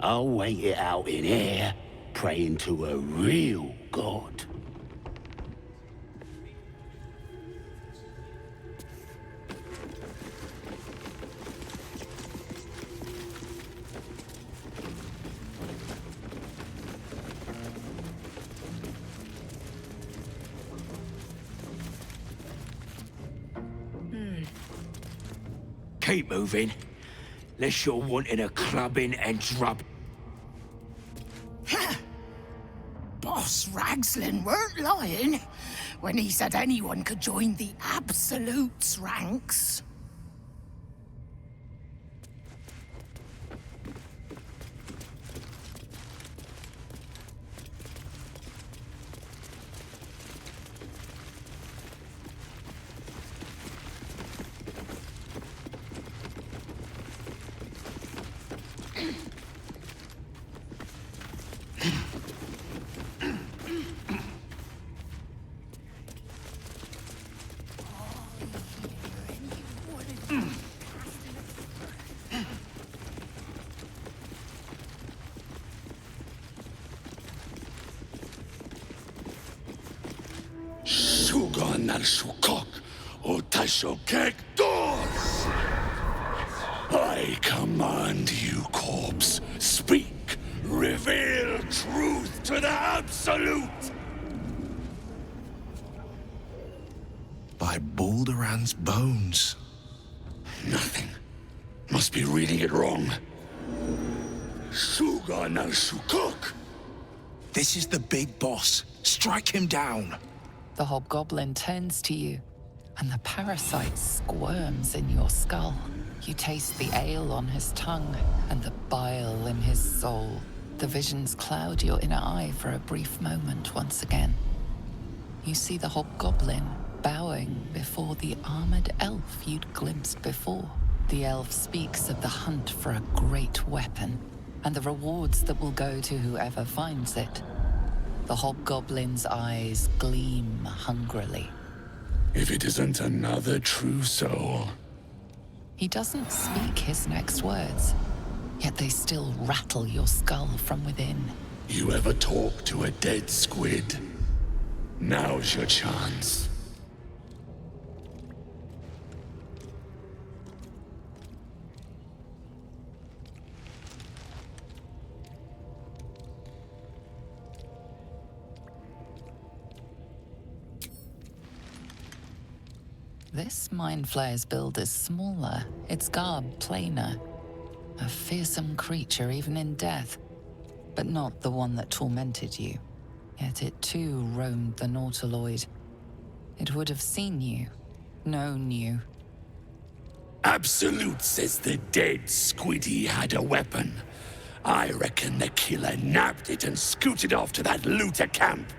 I'll wait it out in here, praying to a real god. Keep moving. Unless you're wanting a clubbing and drub. Boss Ragslin weren't lying when he said anyone could join the Absolute's ranks. Sugan al Shukok, Otashokek doors! I command you, corpse. Speak. Reveal truth to the Absolute! By Balduran's bones. Nothing. Must be reading it wrong. Sugan al Shukok! This is the big boss. Strike him down. The hobgoblin turns to you, and the parasite squirms in your skull. You taste the ale on his tongue and the bile in his soul. The visions cloud your inner eye for a brief moment once again. You see the hobgoblin bowing before the armored elf you'd glimpsed before. The elf speaks of the hunt for a great weapon and the rewards that will go to whoever finds it. The hobgoblin's eyes gleam hungrily. If it isn't another true soul. He doesn't speak his next words, yet they still rattle your skull from within. You ever talk to a dead squid? Now's your chance. This mind flayer's build is smaller, its garb plainer. A fearsome creature even in death, but not the one that tormented you. Yet it too roamed the Nautiloid. It would have seen you, known you. Absolute says the dead Squiddy had a weapon. I reckon the killer nabbed it and scooted off to that looter camp.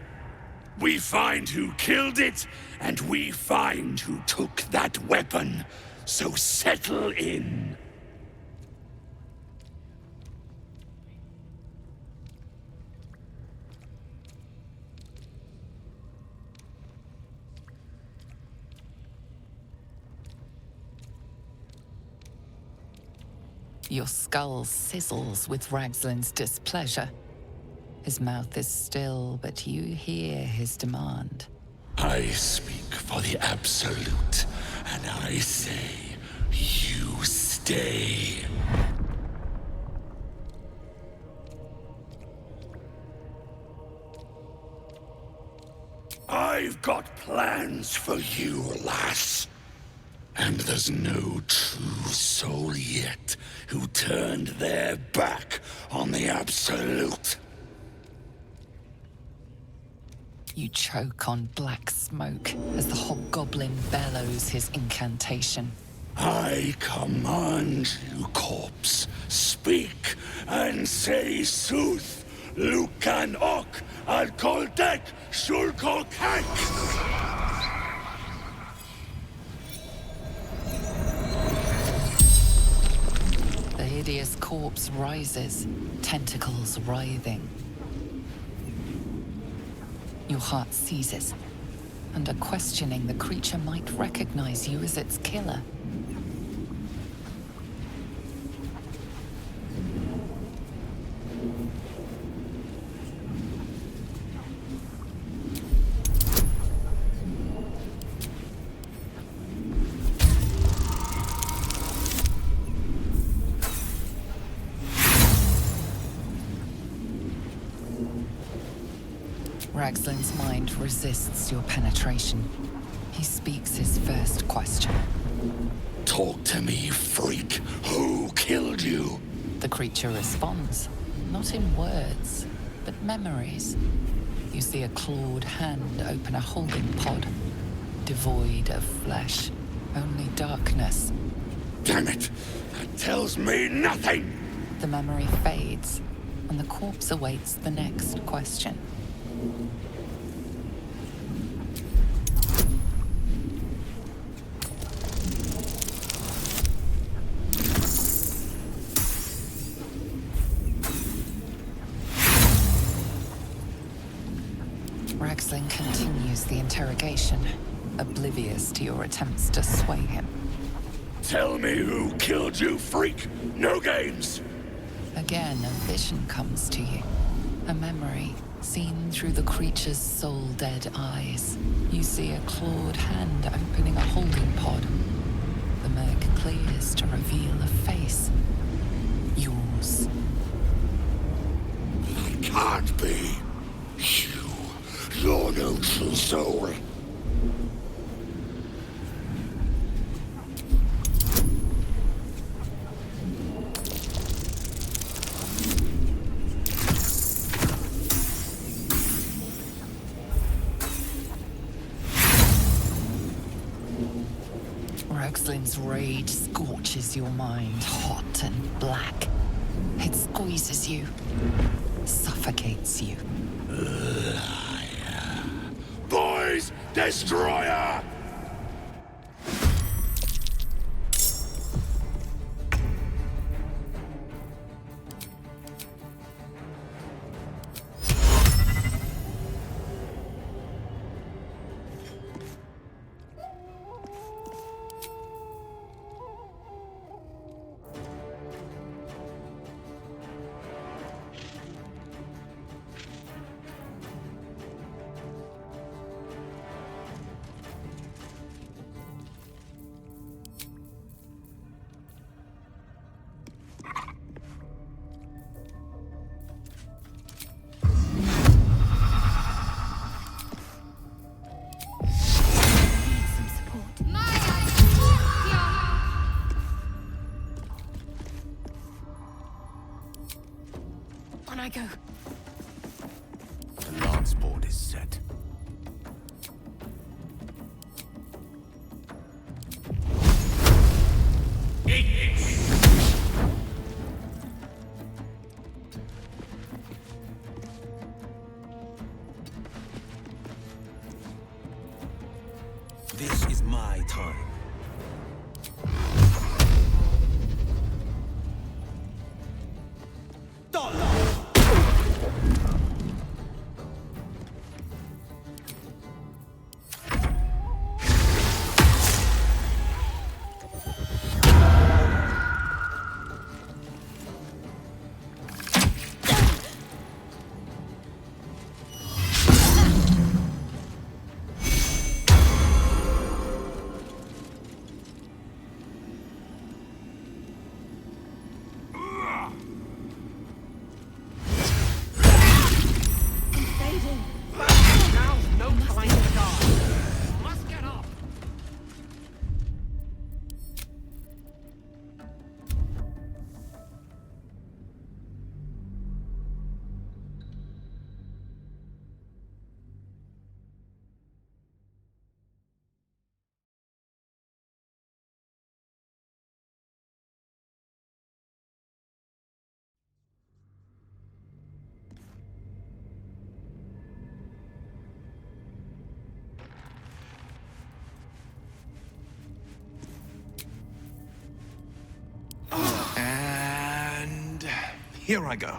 We find who killed it, and we find who took that weapon. So settle in. Your skull sizzles with Ragslin's displeasure. His mouth is still, but you hear his demand. I speak for the Absolute, and I say, you stay. I've got plans for you, lass. And there's no true soul yet who turned their back on the Absolute. You choke on black smoke as the hobgoblin bellows his incantation. I command you, corpse, speak and say sooth. Lucan ok al koldek shulkol kek. The hideous corpse rises, tentacles writhing. Your heart seizes. Under questioning, the creature might recognize you as its killer. Ragslin's mind resists your penetration. He speaks his first question. Talk to me, freak. Who killed you? The creature responds, not in words, but memories. You see a clawed hand open a holding pod, devoid of flesh, only darkness. Damn it! That tells me nothing! The memory fades, and the corpse awaits the next question. Ragslin continues the interrogation, oblivious to your attempts to sway him. Tell me who killed you, freak! No games! Again, a vision comes to you. A memory, seen through the creature's soul-dead eyes. You see a clawed hand opening a holding pod. The murk clears to reveal a face. Yours. That can't be. You're no true soul. Ragslin's rage scorches your mind, hot and black. It squeezes you, suffocates you. Boys, destroyer! is set. This is my time. Now's no time to die. Must get up. And here I go.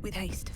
With haste.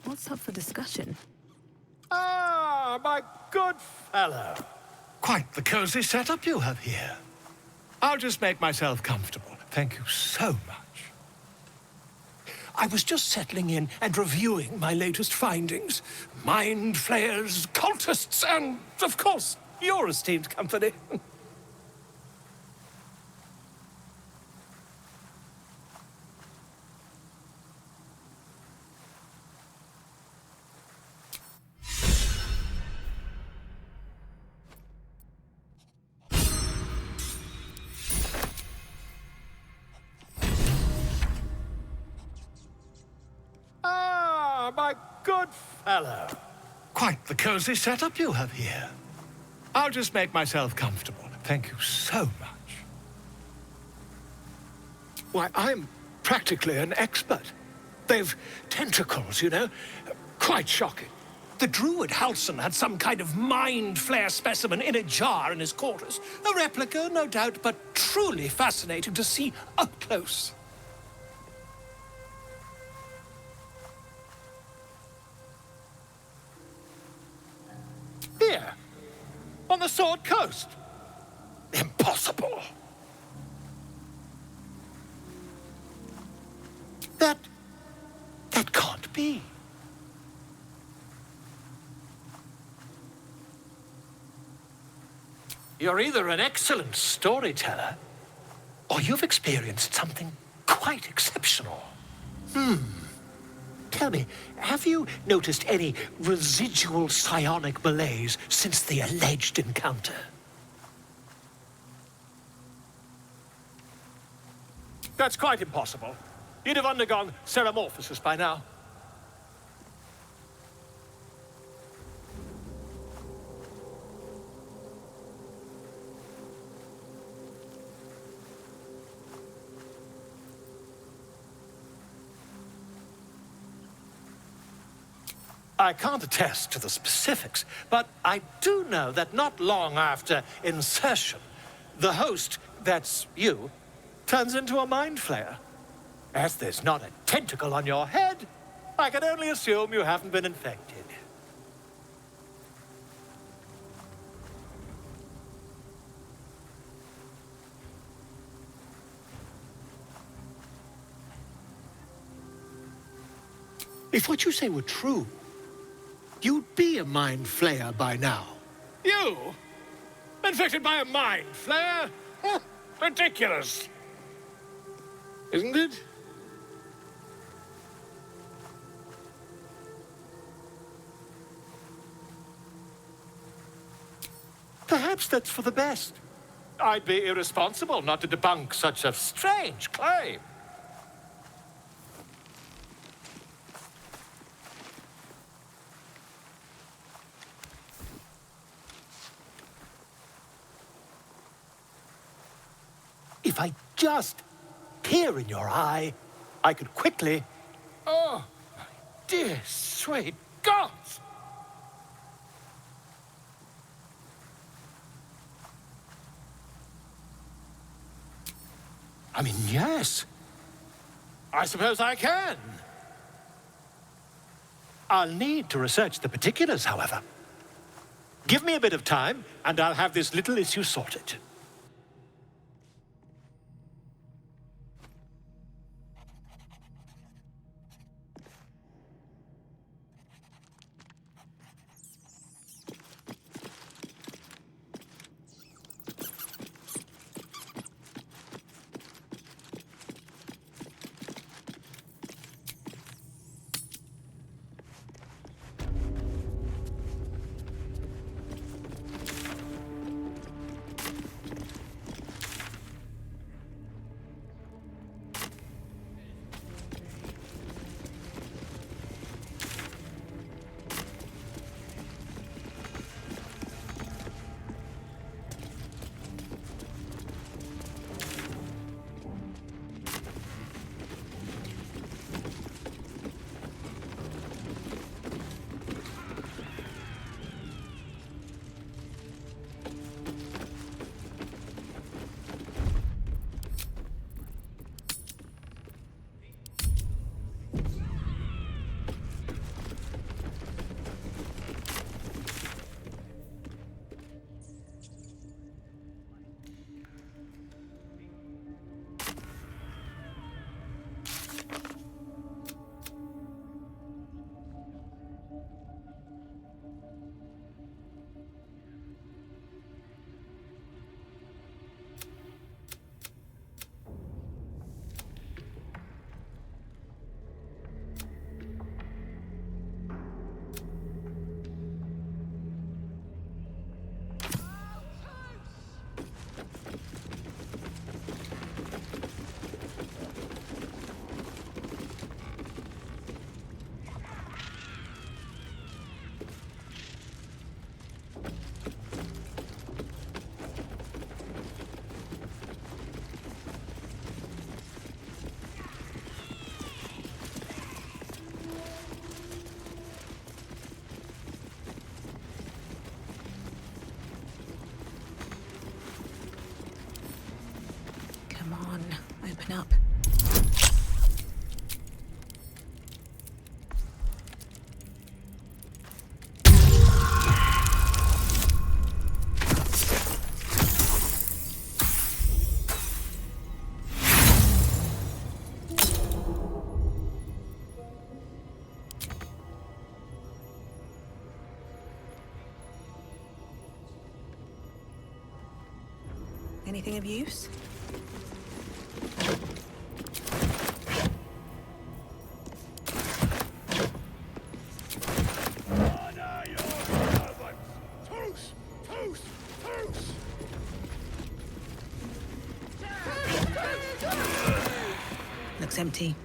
What's up for discussion? Ah, my good fellow. Quite the cozy setup you have here. I'll just make myself comfortable. Thank you so much. I was just settling in and reviewing my latest findings. Mind flayers, cultists, and, of course, your esteemed company. good fellow. Quite the cozy setup you have here. I'll just make myself comfortable. Thank you so much. Why, I'm practically an expert. They've tentacles, you know. Quite shocking. The druid Halson had some kind of mind flare specimen in a jar in his quarters. A replica, no doubt, but truly fascinating to see up close. Here, on the Sword Coast. Impossible. That can't be. You're either an excellent storyteller, or you've experienced something quite exceptional. Tell me, have you noticed any residual psionic malaise since the alleged encounter? That's quite impossible. You'd have undergone ceramorphosis by now. I can't attest to the specifics, but I do know that not long after insertion, the host, that's you, turns into a mind flayer. As there's not a tentacle on your head, I can only assume you haven't been infected. If what you say were true, you'd be a mind flayer by now. You? Infected by a mind flayer? Huh, ridiculous. Isn't it? Perhaps that's for the best. I'd be irresponsible not to debunk such a strange claim. If I just peer in your eye, I could quickly... Oh, my dear, sweet gods! I mean, yes. I suppose I can. I'll need to research the particulars, however. Give me a bit of time, and I'll have this little issue sorted. Come on, open up. Anything of use? Looks empty.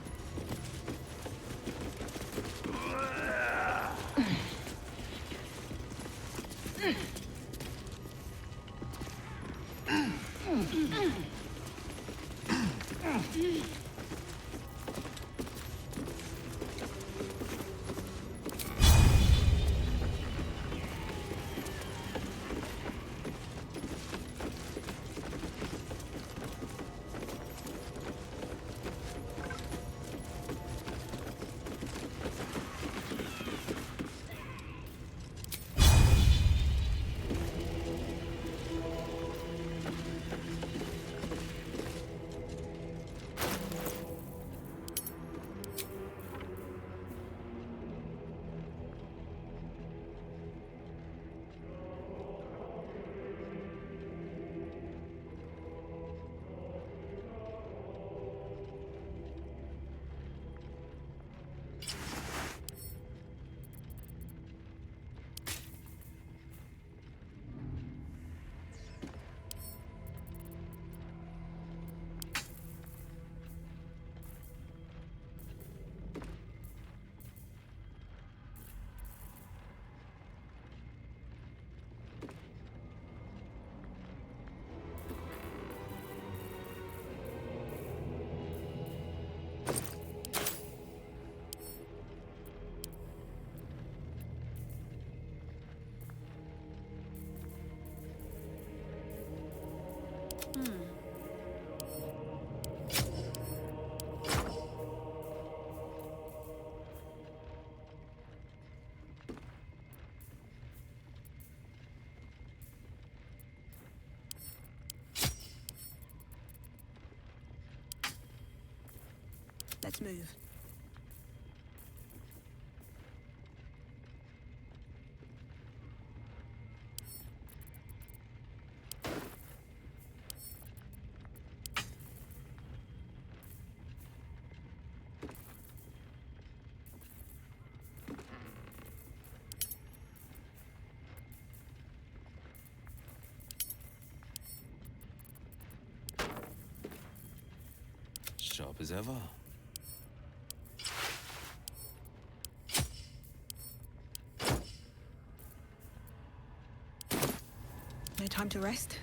Let's move. Sharp as ever. No time to rest?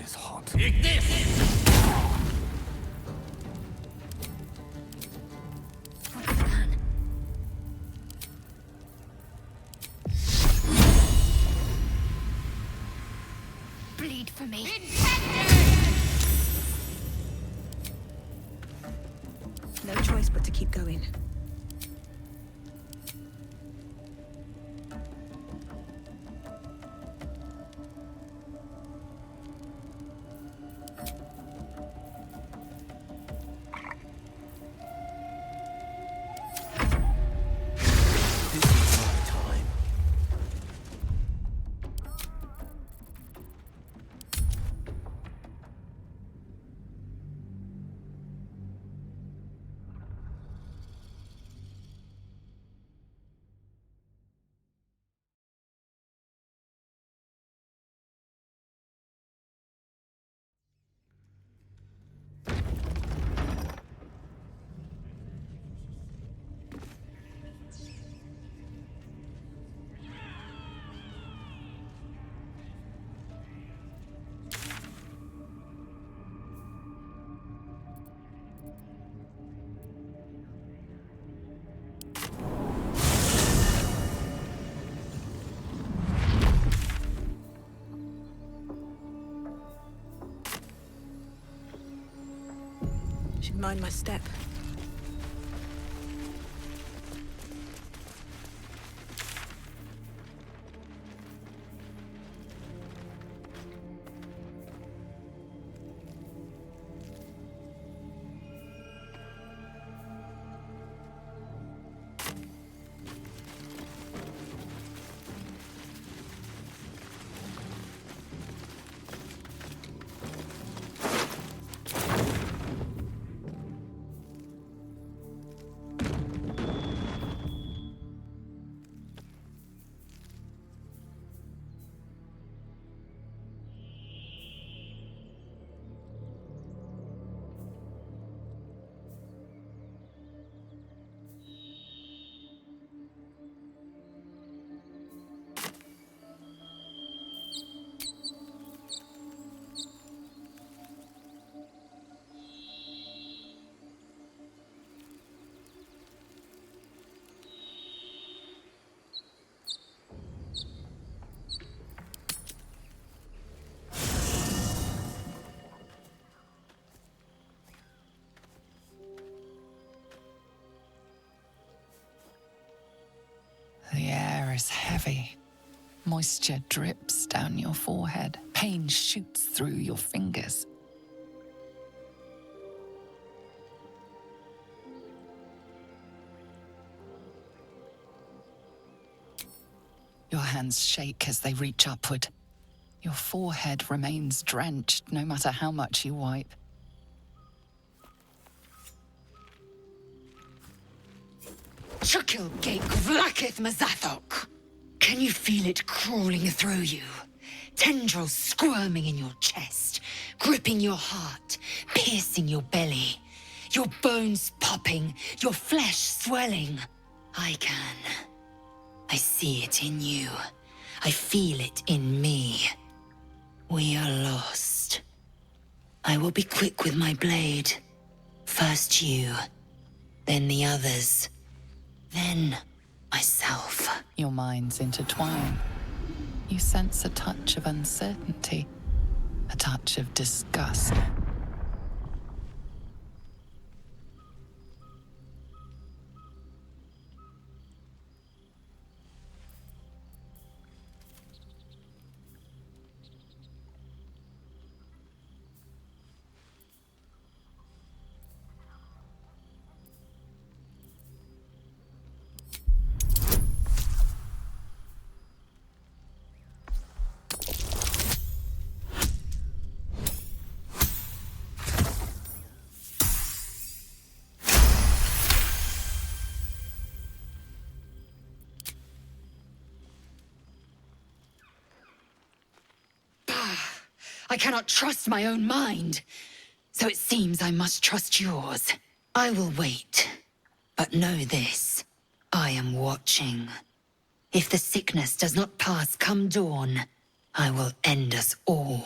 is hot. Take this! Bleed for me. No choice but to keep going. Should mind my step. The air is heavy. Moisture drips down your forehead. Pain shoots through your fingers. Your hands shake as they reach upward. Your forehead remains drenched no matter how much you wipe. Chukil Gate Vlakith Mazathok. Can you feel it crawling through you? Tendrils squirming in your chest, gripping your heart, piercing your belly. Your bones popping, your flesh swelling. I can. I see it in you. I feel it in me. We are lost. I will be quick with my blade. First you, then the others. Then, myself. Your minds intertwine. You sense a touch of uncertainty, a touch of disgust. I cannot trust my own mind. So it seems I must trust yours. I will wait. But know this. I am watching. If the sickness does not pass come dawn, I will end us all.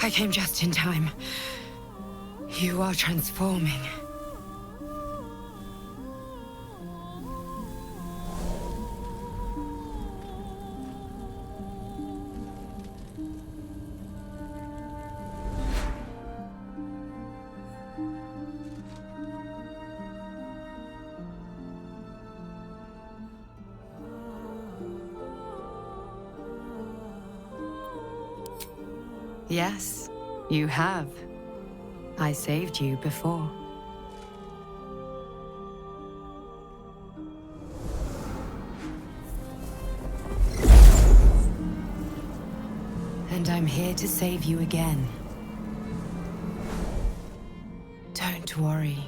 I came just in time. You are transforming. Yes, you have. I saved you before. And I'm here to save you again. Don't worry.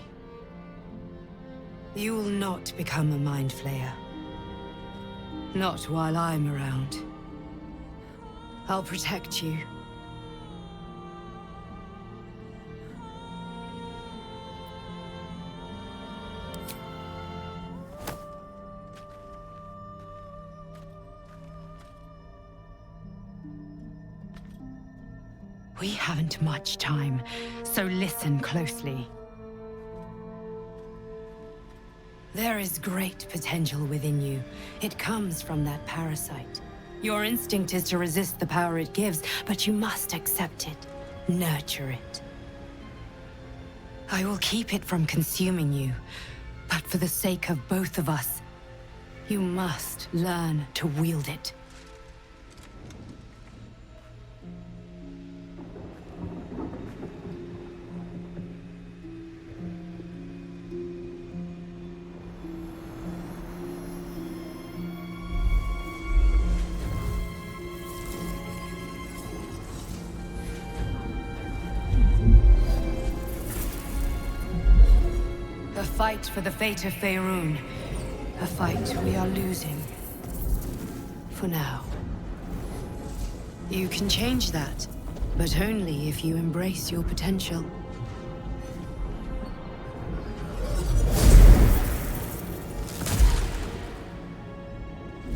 You will not become a Mind Flayer. Not while I'm around. I'll protect you. We haven't much time, so listen closely. There is great potential within you. It comes from that parasite. Your instinct is to resist the power it gives, but you must accept it, nurture it. I will keep it from consuming you, but for the sake of both of us, you must learn to wield it. A fight for the fate of Faerun. A fight we are losing. For now. You can change that, but only if you embrace your potential.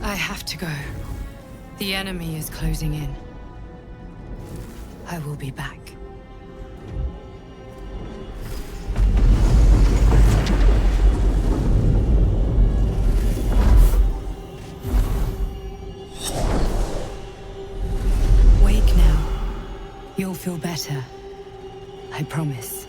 I have to go. The enemy is closing in. I will be back. You'll feel better. I promise.